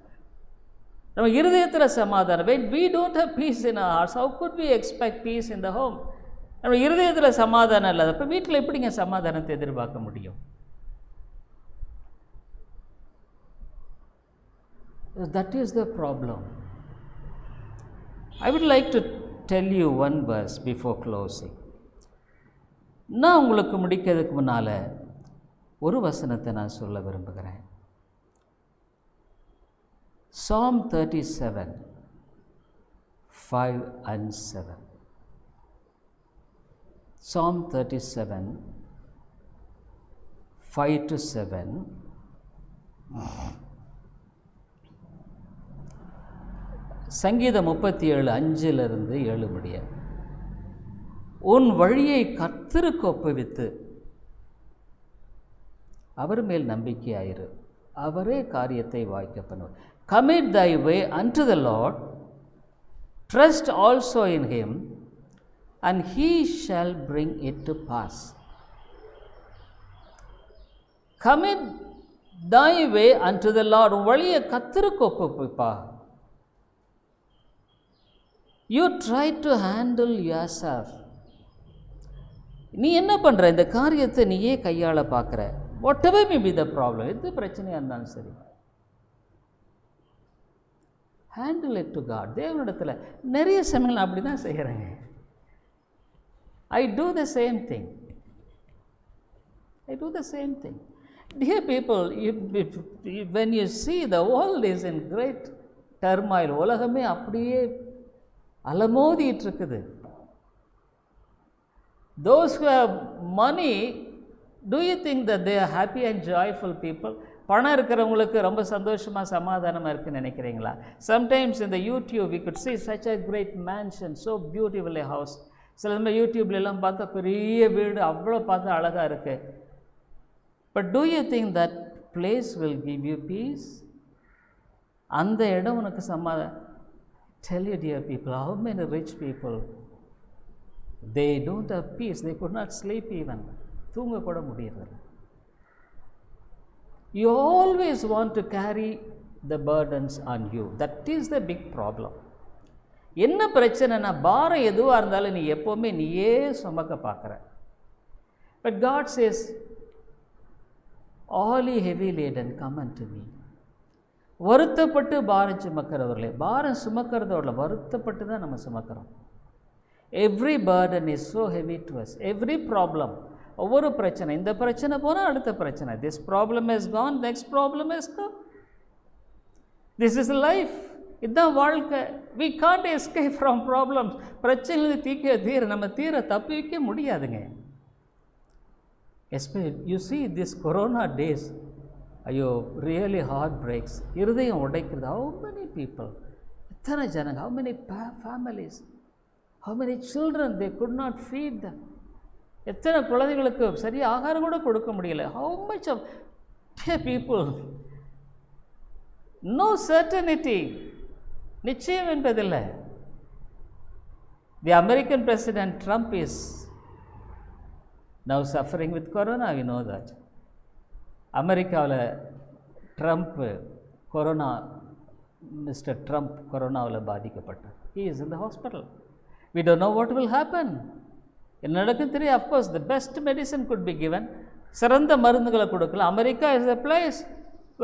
நம்ம இருதயத்தில் சமாதானம். when we don't have peace in our hearts, how could we expect peace in the home? நம்ம இருதயத்தில் சமாதானம் இல்லாத இப்போ வீட்டில் எப்படிங்க சமாதானத்தை எதிர்பார்க்க முடியும்? That is the problem. I would like to tell you one verse before closing. நான் உங்களுக்கு முடிக்கிறதுக்கு முன்னால் ஒரு வசனத்தை நான் சொல்ல விரும்புகிறேன். Psalm 37, 5 and 7. Psalm 37, 5 to 7. சங்கீதம் 37, 5 - 7 முடிய. உன் வழியை கர்த்தருக்கு ஒப்புவித்து அவர் மேல் நம்பிக்கையாயிரு, அவரே காரியத்தை வாய்க்க பண்ணுவார். Commit thy way unto the Lord, trust also in him, and he shall bring it to pass. Commit thy way unto the Lord. உன் வழியை கர்த்தருக்கு ஒப்புவிப்பா. You try to handle yourself. நீ என்ன பண்ணுற? இந்த காரியத்தை நீயே கையாள பார்க்குற. whatever may be the problem, எது பிரச்சனையாக இருந்தாலும் சரி, handle it to God. தேவனிடத்தில் நிறைய சமயங்கள் அப்படி தான் செய்கிறேங்க. I do the same thing. Dear people, when you see the world is in great turmoil, உலகமே அப்படியே அலமோதிட்டு இருக்குது. Those who have money, do you think that they are happy and joyful people? பணம் இருக்கிறவங்களுக்கு ரொம்ப சந்தோஷமாக சமாதானமாக இருக்குன்னு நினைக்கிறீங்களா? Sometimes in the YouTube we could see such a great mansion, so beautiful a house. சில சமயம் யூடியூப்லாம் பார்த்தா பெரிய வீடு அவ்வளோ பார்த்தா அழகாக இருக்குது. But do you think that place will give you peace? அந்த இடம் உனக்கு சமாதானம்? Tell you, dear people, how many rich people, they don't have peace. They could not sleep even. தூங்க கூட முடியறதில்லை. You always want to carry the burdens on you. That is the big problem. என்ன பிரச்சனைனா, பாரம் எதுவாக இருந்தாலும் நீ எப்போவுமே நீயே சுமக்க பார்க்குற. But God says, all ye heavy laden, come unto me. வருத்தப்பட்டு பாரம் சுமக்கிறவர்களே, பாரம் சுமக்கிறதோட வருத்தப்பட்டு தான் நம்ம சுமக்கிறோம். Every burden is so heavy to us. Every problem, ஒவ்வொரு பிரச்சனை, இந்த பிரச்சனை போனால் அடுத்த பிரச்சனை. This problem is gone, next problem is come. This is life. இதுதான் வாழ்க்கை. We can't escape from problems. பிரச்சனையிலிருந்து நம்ம தப்பி வைக்க முடியாதுங்க. You see this corona days, ஐயோ, ரியலி ஹார்ட் பிரேக்ஸ். இருதயம் உடைக்கிறது. ஹவு மெனி பீப்புள், எத்தனை ஜனங்க, how many families, how many children, they could not feet தம். எத்தனை குழந்தைகளுக்கு சரியாக ஆகாரம் கூட கொடுக்க முடியல. How much of people, no certainty, நிச்சயம் என்பதில்லை. The American president Trump is now suffering with corona. We know that. அமெரிக்காவில் ட்ரம்ப்பு கொரோனா, மிஸ்டர் ட்ரம்ப் கொரோனாவில் பாதிக்கப்பட்டார். He is in the hospital. We don't know what will happen. என்ன நடக்குன்னு தெரியும். Of course the best medicine could be given. சிறந்த மருந்துகளை கொடுக்கலாம். America is a place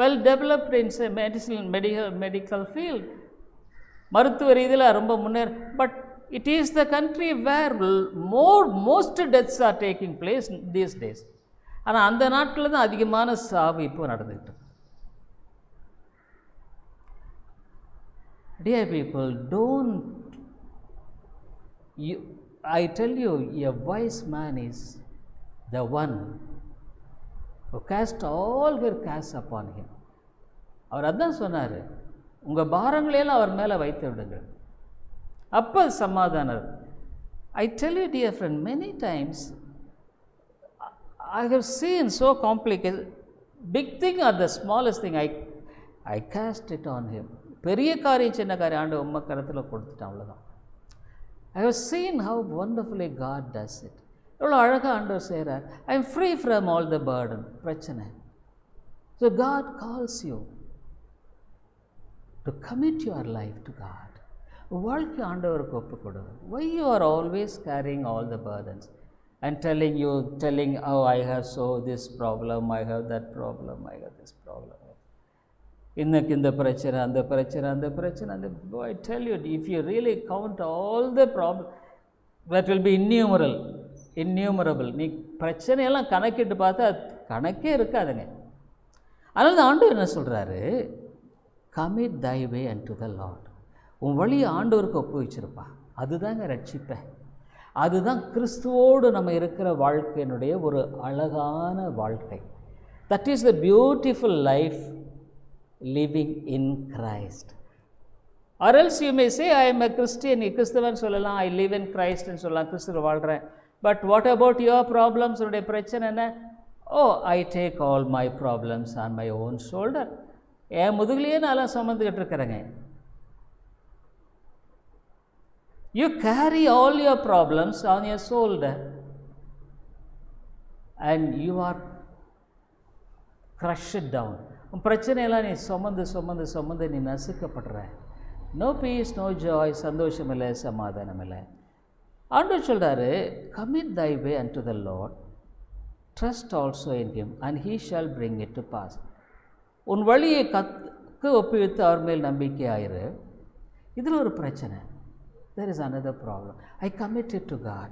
well developed in medical field. மருத்துவ ரீதியில் ரொம்ப but it is the country where most deaths are taking place these days. ஆனால் அந்த நாட்டில் தான் அதிகமான சாவு இப்போ நடந்துக்கிட்டு. Dear people, I tell you, a wise man is the one who cast all their cares upon him. அவர் அதான் சொன்னார், உங்கள் பாரங்களையெல்லாம் அவர் மேலே வைத்து விடுங்கள், அப்போ சமாதானம். I tell you, dear friend, many times I have seen so complicated, big thing or the smallest thing, I cast it on him. பெரிய காரியம் சின்ன காரியம் ஆண்டவர் உம்ம கரத்தில் கொடுத்துட்டான், அவ்வளோதான். I have seen how wonderfully God does it. எவ்வளோ அழகாக ஆண்டவர் செய்கிறார். I am free from all the burden, பிரச்சனை. So God calls you to commit your life to God. வாழ்க்கை ஆண்டவருக்கு ஒப்பு கொடு. Why you are always carrying all the burdens and telling oh I have so this problem, I have that problem, I have this problem, இன்னைக்கு இந்த பிரச்சனை அந்த பிரச்சனை அந்த பிரச்சனை அந்த. I tell you, if you really count all the problem, that will be innumerable. நீ பிரச்சனையெல்லாம் கணக்கிட்டு பார்த்தா கணக்கே இருக்காதுங்க. அதனால தான் ஆண்டவர் என்ன சொல்கிறாரு, commit thy way unto the Lord. உன் வழியை ஆண்டவருக்கு ஒப்பு வச்சிருப்பா, அதுதாங்க ரட்சிப்பேன். அதுதான் கிறிஸ்துவோடு நம்ம இருக்கிற வாழ்க்கையினுடைய ஒரு அழகான வாழ்க்கை. That is the beautiful life living in Christ. Or else you may say I am a Christian. நீ கிறிஸ்தவன் சொல்லலாம், ஐ லிவ் இன் கிரைஸ்ட்னு சொல்லலாம், கிறிஸ்துவ வாழ்கிறேன். But what about your problems? உன்னுடைய பிரச்சனை என்ன? Oh I take all my problems on my own shoulder. என் முதுகுலையே நான் சுமந்துக்கிட்டு இருக்கிறேங்க. You carry all your problems on your shoulder and you are crushed down. உன் பிரச்சனையெல்லாம் நீ சுமந்து நீ நசுக்கப்படுற. நோ பீஸ், நோ ஜாய், சந்தோஷம் இல்லை, சமாதானம் இல்லை. ஆண்டவர் சொல்கிறாரு, commit thy way unto the Lord, trust also in him and he shall bring it to pass. உன் வழியை ஒப்புவித்து அவர் மேல் நம்பிக்கை ஆயிரு. இதில் ஒரு பிரச்சனை. There is another problem. I commit it to God.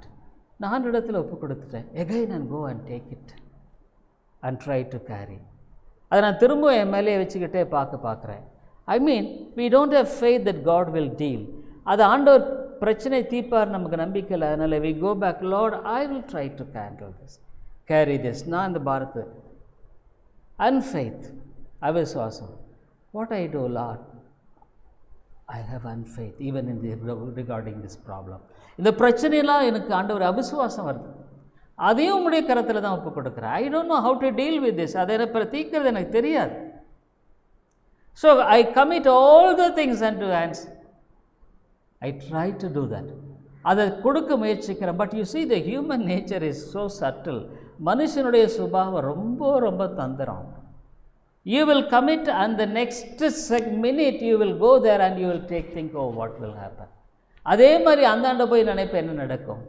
நான் இடத்துல ஒப்பு கொடுத்துட்டேன். Again and go and take it and try to carry. அதை நான் திரும்ப என் மேலே வச்சுக்கிட்டே பார்க்குறேன். I mean, we don't have faith that God will deal. அது ஆண்டவர் பிரச்சனை தீர்ப்பார் நமக்கு நம்பிக்கை இல்லை. அதனால் we go back, Lord, I will try to handle this, carry this. நான் இந்த பாரத்து unfaith, அவிசுவாசம். What I do, Lord, I have unfaith even in regarding this problem. இந்த பிரச்சனையெல்லாம் எனக்கு ஆண்டவர் அவிசுவாசம் வருது, அதையும் உங்களுடைய கரத்தில் தான் ஒப்பு கொடுக்குறேன். I don't know how to deal with this. அதை என்ன தீர்க்கிறது எனக்கு தெரியாது. So I commit all the things unto hands. I try to do that. அதை கொடுக்க முயற்சிக்கிறேன். But you see, the human nature is so subtle. மனுஷனுடைய சுபாவம் ரொம்ப தந்திரம். You will commit and the next minute you will go there and you will think, oh, what will happen? அதே மாதிரி அந்தாண்ட போய் நினைப்ப என்ன நடக்கும்?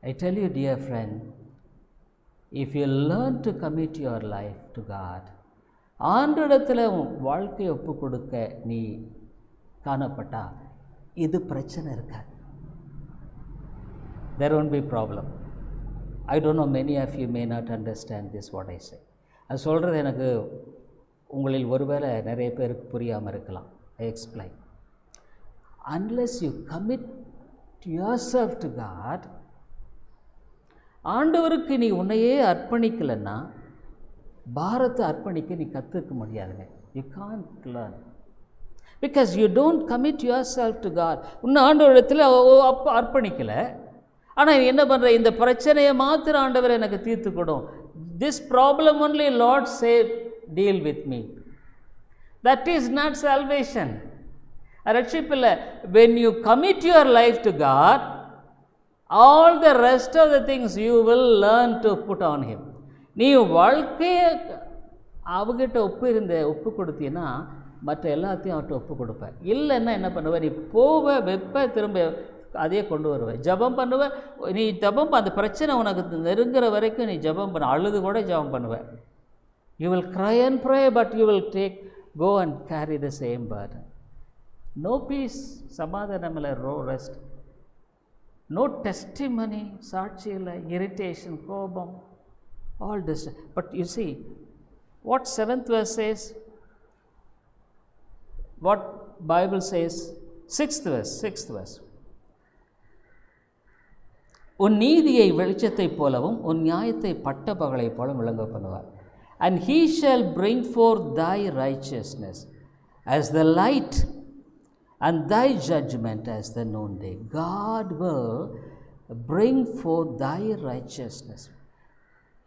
I tell you, dear friend, if you learn to commit your life to God, ஆண்டவரிடத்தில் வாழ்க்கையை ஒப்பு கொடுக்க நீ காணப்பட்டா இது பிரச்சனை இருக்காது. There won't be problem. I don't know, many of you may not understand this what I say. அது சொல்கிறது எனக்கு உங்களில் ஒருவேளை நிறைய பேருக்கு புரியாமல் இருக்கலாம். I explain. Unless you commit yourself to God, ஆண்டவருக்கு நீ உன்னையே அர்ப்பணிக்கலைன்னா பாரத்தை அர்ப்பணிக்க நீ கற்றுக்க முடியாதுங்க. You can't learn. Because you don't commit yourself to God. உன்னை ஆண்டவரிடத்தில் அப்போ அர்ப்பணிக்கலை. ஆனால் என்ன பண்ணுற, இந்த பிரச்சனையை மாத்திர ஆண்டவர் எனக்கு தீர்த்து கொடும். This problem only Lord say deal with me. That is not salvation. ரட்சிப்பில்லை. When you commit your life to God, all the rest of the things you will learn to put on him. நீ வாழ்க்கையை அவகிட்ட ஒப்பு கொடுத்தீன்னா மற்ற எல்லாத்தையும் அவர்கிட்ட ஒப்பு கொடுப்பேன். இல்லைன்னா என்ன பண்ணுவ, நீ போவ வெப்ப திரும்ப அதையே கொண்டு வருவேன். ஜபம் பண்ணுவேன். நீ ஜபம் அந்த பிரச்சனை உனக்கு நெருங்குற வரைக்கும் நீ ஜபம் பண்ண, அழுது கூட ஜபம் பண்ணுவேன். You will cry and pray, but you will go and carry the same burden. No peace, சமாதானம் இல்லை, நோ ரெஸ்ட், நோ டெஸ்டிமனி, சாட்சி இல்லை, இரிட்டேஷன், கோபம், all this. But you see, what 7th verse says, what Bible says, 6th verse. உன் நீதியை வெளிச்சத்தை போலவும் உன் நியாயத்தை பட்ட பகலை போல விளங்க பண்ணுவார். And he shall bring forth thy righteousness as the light and thy judgment as the noonday. God will bring forth thy righteousness.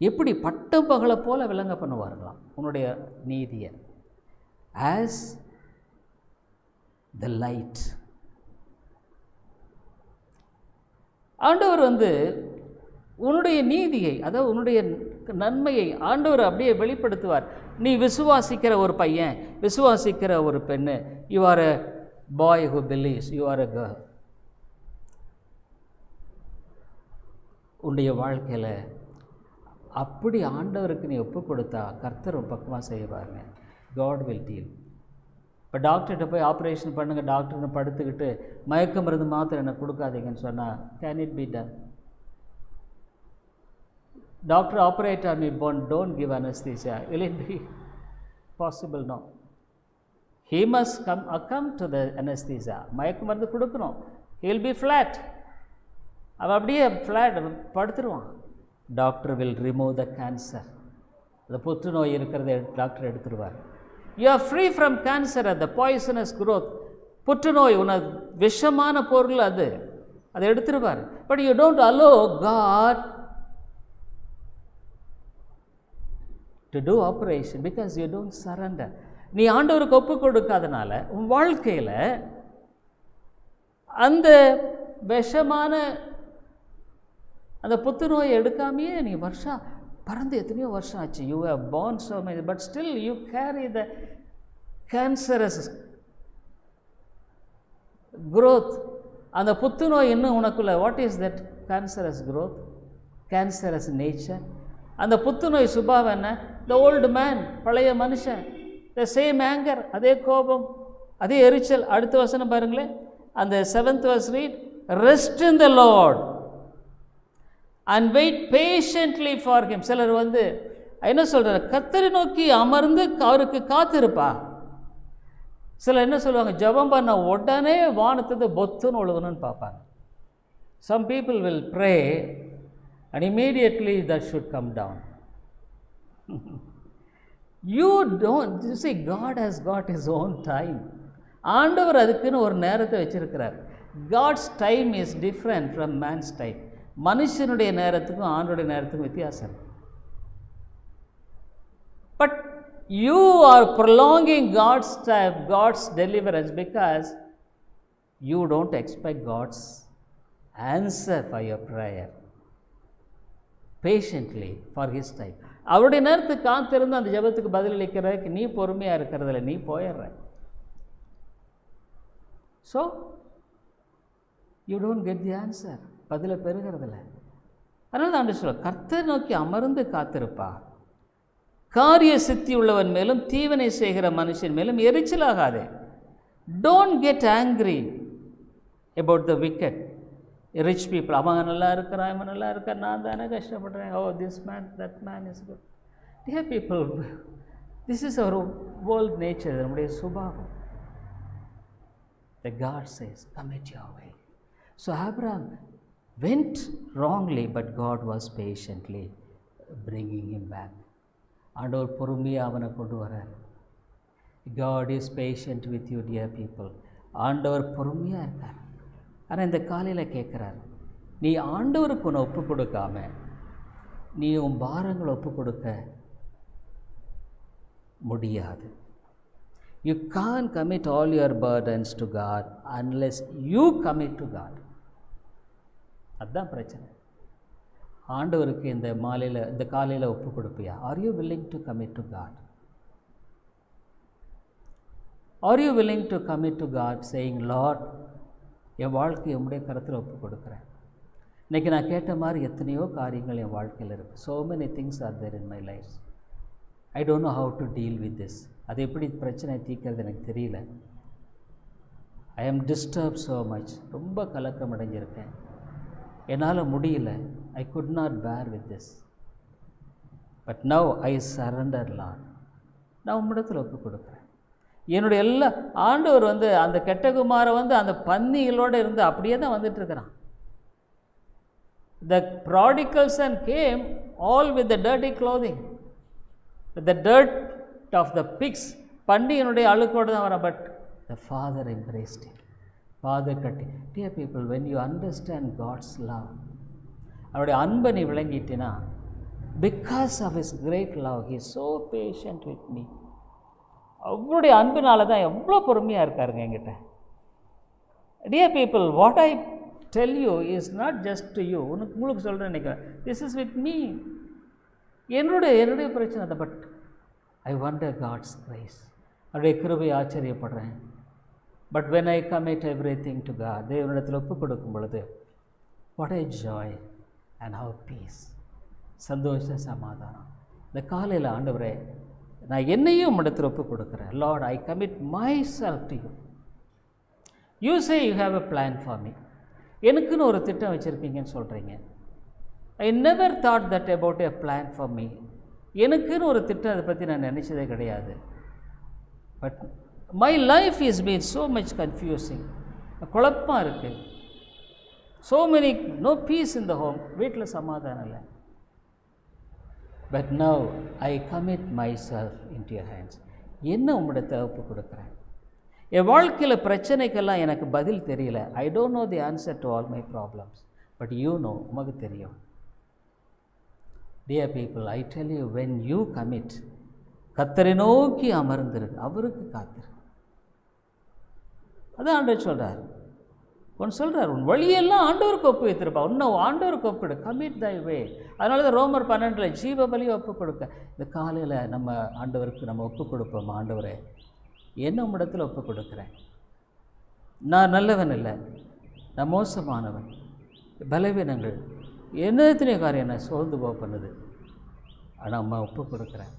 எப்படி பட்டம் பகலை போல விளங்க பண்ணுவார்களாம் உன்னுடைய நீதியை. As the light. ஆண்டவர் உன்னுடைய நீதியை, அதாவது உன்னுடைய நன்மையை ஆண்டவர் அப்படியே வெளிப்படுத்துவார். நீ விசுவாசிக்கிற ஒரு பையன், விசுவாசிக்கிற ஒரு பெண்ணு, you are a boy who believes, you are a girl. உன்னுடைய வாழ்க்கையில் அப்படி ஆண்டவருக்கு நீ ஒப்பு கொடுத்தா கர்த்தர் பக்கமாக செய்வாருங்க. God will deal. இப்போ டாக்டர்கிட்ட போய் ஆப்ரேஷன் பண்ணுங்கள் டாக்டர்னு படுத்துக்கிட்டு மயக்க மருந்து மாத்திரை எனக்கு கொடுக்காதீங்கன்னு சொன்னால் can it be done? Doctor operate on me போன், don't give anaesthesia. Will it be possible? No. He must come to the anaesthesia. மயக்க மருந்து கொடுக்கணும். He will be flat. அவன் அப்படியே ஃப்ளாட் படுத்துருவான். Doctor will remove the cancer. அந்த புற்றுநோய் இருக்கிறத டாக்டர் எடுத்துருவார். You are free from cancer, அந்த பாய்சனஸ் குரோத். புற்றுநோய் விஷமான பொருள், அதை எடுத்துருவார். But you don't allow God to do operation because you don't surrender. நீ ஆண்டவருக்கு ஒப்பு கொடுக்காதனால உன் வாழ்க்கையில் அந்த விஷமான அந்த புத்துநோயை எடுக்காமையே நீ வருஷம் பறந்து எத்தனையோ வருஷம் ஆச்சு. You have born so many, but still you carry the cancerous growth. அந்த புத்துநோய் இன்னும் உனக்குள்ள. What is that cancerous growth? cancerous nature. அந்த புத்துநோய் சுபாவம் என்ன? the old man, பழைய மனுஷன். the same anger, அதே கோபம், அதே எரிச்சல். அடுத்த வசனம் பாருங்களேன், அந்த 7th verse read, rest in the Lord and wait patiently for him. சிலர் என்ன சொல்கிறார்? கர்த்தரை நோக்கி அமர்ந்து அவருக்கு காத்திருப்பா. சிலர் என்ன சொல்லுவாங்க? ஜெபம் பண்ண உடனே வானத்தை பொத்துன்னு ஒழுகணும்னு பார்ப்பாங்க. some people will pray and immediately that should come down. you see, God has got his own time. ஆண்டவர் அதுக்குன்னு ஒரு நேரத்தை வச்சிருக்கிறார். God's time is different from man's time. மனுஷனுடைய நேரத்துக்கும் ஆண்டோடைய நேரத்துக்கும் வித்தியாசம். But you are prolonging God's time, God's deliverance because you don't expect God's answer for your prayer patiently for his time. அவருடைய நேரத்துக்கு காத்திருந்து அந்த ஜெபத்துக்கு பதிலளிக்கிறதுக்கு நீ பொறுமையாக இருக்கிறதில்ல, நீ போயிடுற. So you don't get the answer. பதிலை பெறுகிறதில்ல. அதனால தான் சொல்ல, கர்த்தரை நோக்கி அமர்ந்து காத்திருப்பா. காரிய சித்தி உள்ளவன் மேலும் தீவனை செய்கிற மனுஷன் மேலும் எரிச்சலாகாதே. Don't get angry about the wicked rich people. அவன் நல்லா இருக்கிறான், இவன் நல்லா இருக்கான், நான் தானே கஷ்டப்படுறேன். Oh this man that man is good. Dear people, this is our world nature, நம்முடைய சுபாவம். The God says, commit your way. So Abraham went wrongly, but God was patiently bringing him back. ஆண்டவர் பொறுமையாக அவனை கொண்டு வரார். God is patient with you, dear people. ஆண்டவர் பொறுமையாக இருக்கார். ஆனால் இந்த காலையில் கேட்குறார், நீ ஆண்டவருக்கு உன்னை ஒப்பு கொடுக்காம நீ உன் பாரங்களை ஒப்பு கொடுக்க முடியாது. You can't commit all your burdens to God unless you commit to God. அதுதான் பிரச்சனை. ஆண்டவருக்கு இந்த காலையில் ஒப்பு கொடுப்பியா? Are you willing to commit to God? Are you willing to commit to God saying, Lord, என் வாழ்க்கையை உம்முடைய கரத்தில் ஒப்பு கொடுக்குறேன். இன்றைக்கி நான் கேட்ட மாதிரி எத்தனையோ காரியங்கள் என் வாழ்க்கையில் இருக்குது. so many things are there in my life. I don't know how to deal with this. அது எப்படி பிரச்சனை தீர்க்கிறது எனக்கு தெரியல. ஐ ஆம் டிஸ்டர்ப் ஸோ மச். ரொம்ப கலக்கம் அடைஞ்சிருக்கேன், என்னால் முடியல. I could not bear with this. But now I surrender Lord. நான் உம்மிடத்தில் ஒப்பு கொடுக்குறேன். என்னுடைய எல்லா ஆண்டவர் அந்த கெட்டகுமாரை அந்த பன்னிகளோடு இருந்து அப்படியே தான் வந்துட்டுருக்கிறான். The prodigal son came all with the dirty clothing, with the dirt of the pigs. பண்டிகையினுடைய அழுக்கோடு தான் வரான். But the father embraced him. father கட்டி. Dear people, when you understand God's love, அவருடைய அன்பை நீ விளங்கிட்டினா, because of his great love, he is so patient with me. அவருடைய அன்பினால தான் எவ்வளோ பொறுமையாக இருக்காருங்க என்கிட்ட. Dear people, what I tell you is not just to you. உங்களுக்கு சொல்கிறேன் நினைக்கிறேன். This is with me. என்னுடைய பிரச்சனை அதை. But I wonder God's grace. அவருடைய கிருபை ஆச்சரியப்படுறேன். But when I commit everything to God, தேவனிடத்தில் ஒப்பு கொடுக்கும் பொழுது, what a joy and how peace. சந்தோஷ சமாதானம். இந்த காலையில் ஆண்டவரே, நான் என்னையும் உம்மிடத்தில் ஒப்பு கொடுக்குறேன். Lord, I commit myself to you. You say you have a plan for me. எனக்குன்னு ஒரு திட்டம் வச்சுருக்கீங்கன்னு சொல்கிறீங்க. I never thought that about a plan for me. எனக்குன்னு ஒரு திட்டம் அதை பற்றி நான் நினச்சதே கிடையாது. But my life is been so much confusing. குழப்பமாக இருக்குது. So many, no peace in the home. வீட்டில் சமாதானம் இல்லை. But now I commit myself into your hands. என்ன உம்மிடத்தில் ஒப்பு கொடுக்குறேன். என் வாழ்க்கையில் பிரச்சனைக்கெல்லாம் எனக்கு பதில் தெரியல. I don't know the answer to all my problems, but you know, உமக்கு தெரியும். Dear people, I tell you, when you commit, கர்த்தரை நோக்கி அமர்ந்திருக்கு, அவருக்கு காத்திரு. அதான் ஆண்டவர் சொல்கிறார். ஒன்று சொல்கிறார், உன் வழியெல்லாம் ஆண்டவருக்கு ஒப்பு வைத்திருப்பா, இன்னும் ஆண்டவருக்கு ஒப்பிடு, கமிட் தை வே. அதனால தான் ரோமர் 12 ஜீவ பலியை ஒப்பு கொடுக்க. இந்த காலையில் நம்ம ஆண்டவருக்கு நம்ம ஒப்பு கொடுப்போம். ஆண்டவரே, என்ன உம்மிடத்தில் ஒப்பு கொடுக்குறேன். நான் நல்லவன் இல்லை, நான் மோசமானவன், பலவீனங்கள் எத்தனையோ காரியம் என்ன சோர்ந்து போக பண்ணுது. ஆனால் நம்ம ஒப்பு கொடுக்குறேன்.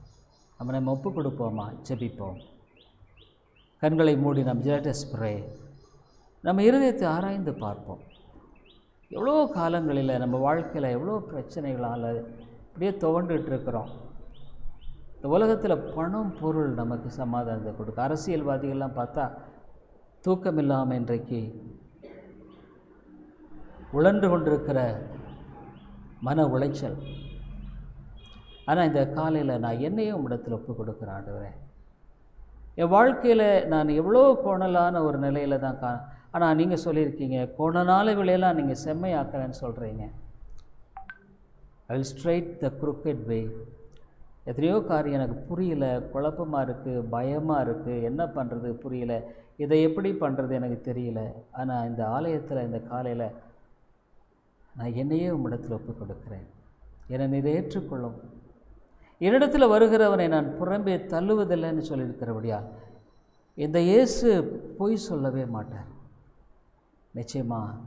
நம்ம ஒப்பு கொடுப்போமா? ஜெபிப்போம். கண்களை மூடி நம்ம ஜெலட்டஸ் ப்ரே. நம்ம இருதயத்தை ஆராய்ந்து பார்ப்போம். எவ்வளோ காலங்களில் நம்ம வாழ்க்கையில் எவ்வளோ பிரச்சனைகளால் அப்படியே துவண்டுகிட்டு இருக்கிறோம். இந்த உலகத்தில் பணம் பொருள் நமக்கு சமாதானத்தை கொடுக்க. அரசியல்வாதிகள்லாம் பார்த்தா தூக்கம் இல்லாமல் இன்றைக்கு உழன்று கொண்டிருக்கிற மன உளைச்சல். ஆனால் இந்த காலையில் நான் என்னையும் இடத்துல ஒப்பு கொடுக்குறேன். ஆண்டவரே, என் வாழ்க்கையில் நான் எவ்வளோ கோணலான ஒரு நிலையில் தான் ஆனால் நீங்கள் சொல்லியிருக்கீங்க, கோணலான விலையெல்லாம் நீங்கள் செம்மையாக்குறேன்னு சொல்கிறீங்க. I will straight the crooked way. எத்தனையோ காரியம் எனக்கு புரியல, குழப்பமாக இருக்குது, பயமாக இருக்குது, என்ன பண்ணுறது புரியல, இதை எப்படி பண்ணுறது எனக்கு தெரியல. ஆனால் இந்த ஆலயத்தில் இந்த காலையில் நான் என்னையே உம்மிடத்தில் ஒப்பு கொடுக்குறேன். என்னை நீர் ஏற்றுக்கொள்ளும். என்னிடத்தில் வருகிறவனை நான் புறம்பே தள்ளுவதில்லைன்னு சொல்லியிருக்கிறபடியா இந்த இயேசு பொய் சொல்லவே மாட்டார். நிச்சயமாக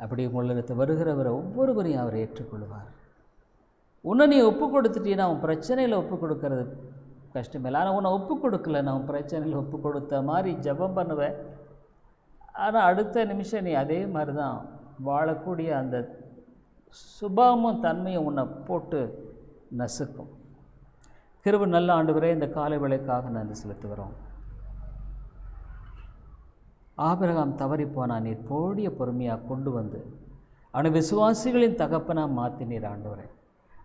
அப்படி உங்களிடத்தில் வருகிறவரை ஒவ்வொருவரையும் அவர் ஏற்றுக்கொள்வார். உன்னை நீ ஒப்பு கொடுத்துட்டீங்கன்னா உன் பிரச்சனையில் ஒப்பு கொடுக்கறது கஷ்டமில்லை. ஆனால் உன்னை ஒப்பு கொடுக்கல, நான் உன் பிரச்சனையில் ஒப்பு கொடுத்த மாதிரி ஜெபம் பண்ணுவேன். ஆனால் அடுத்த நிமிஷம் நீ அதே மாதிரி தான் வாழக்கூடிய அந்த சுபாவமும் தன்மையும் உன்னை போட்டு நசுக்கும். கிருபை நல்ல ஆண்டவரே, இந்த காலை வேளைக்காக நன்றி செலுத்துகிறோம். ஆபிரகாம் தவறி போனா, நீர் போடிய பொறுமையாக கொண்டு வந்து அவனை விசுவாசிகளின் தகப்பனாக மாற்றினீர். ஆண்டவரே,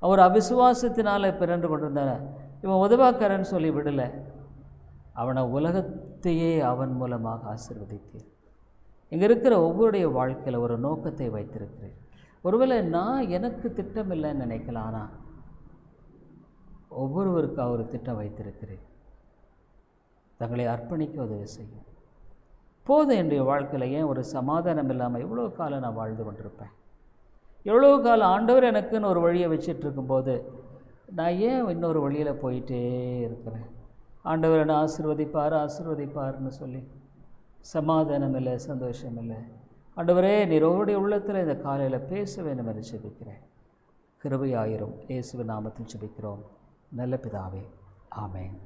அவர் அவிசுவாசத்தினால் பிறந்து கொண்டிருந்தார். இவன் உதவாக்கரன்னு சொல்லி விடலை, அவனை உலகத்தையே அவன் மூலமாக ஆசீர்வதித்தீர். இங்கே இருக்கிற ஒவ்வொருடைய வாழ்க்கையில் ஒரு நோக்கத்தை வைத்திருக்கிறேன். ஒருவேளை நான் எனக்கு திட்டம் இல்லைன்னு நினைக்கலாம், ஆனால் ஒவ்வொருவருக்கு ஒரு திட்டம் வைத்திருக்கிறேன். தங்களை அர்ப்பணிக்க உதவி செய்யும். போதும், என்னுடைய வாழ்க்கையில் ஏன் ஒரு சமாதானம் இல்லாமல் எவ்வளோ காலம் நான் வாழ்ந்து கொண்டிருப்பேன். எவ்வளோ காலம் ஆண்டவர் எனக்குன்னு ஒரு வழியை வச்சிட்ருக்கும்போது நான் ஏன் இன்னொரு வழியில் போயிட்டே இருக்கிறேன். ஆண்டவர் என்னை ஆசீர்வதிப்பார்னு சொல்லி சமாதானம் இல்லை, சந்தோஷம் இல்லை. ஆண்டவரே, நீரோடைய உள்ளத்தில் இந்த காலையில் பேச வேண்டும் என்று ஜெபிக்கிறேன். கிருபையாயிரும். இயேசுவின் நாமத்தில் ஜெபிக்கிறோம் நல்ல பிதாவே, ஆமென்.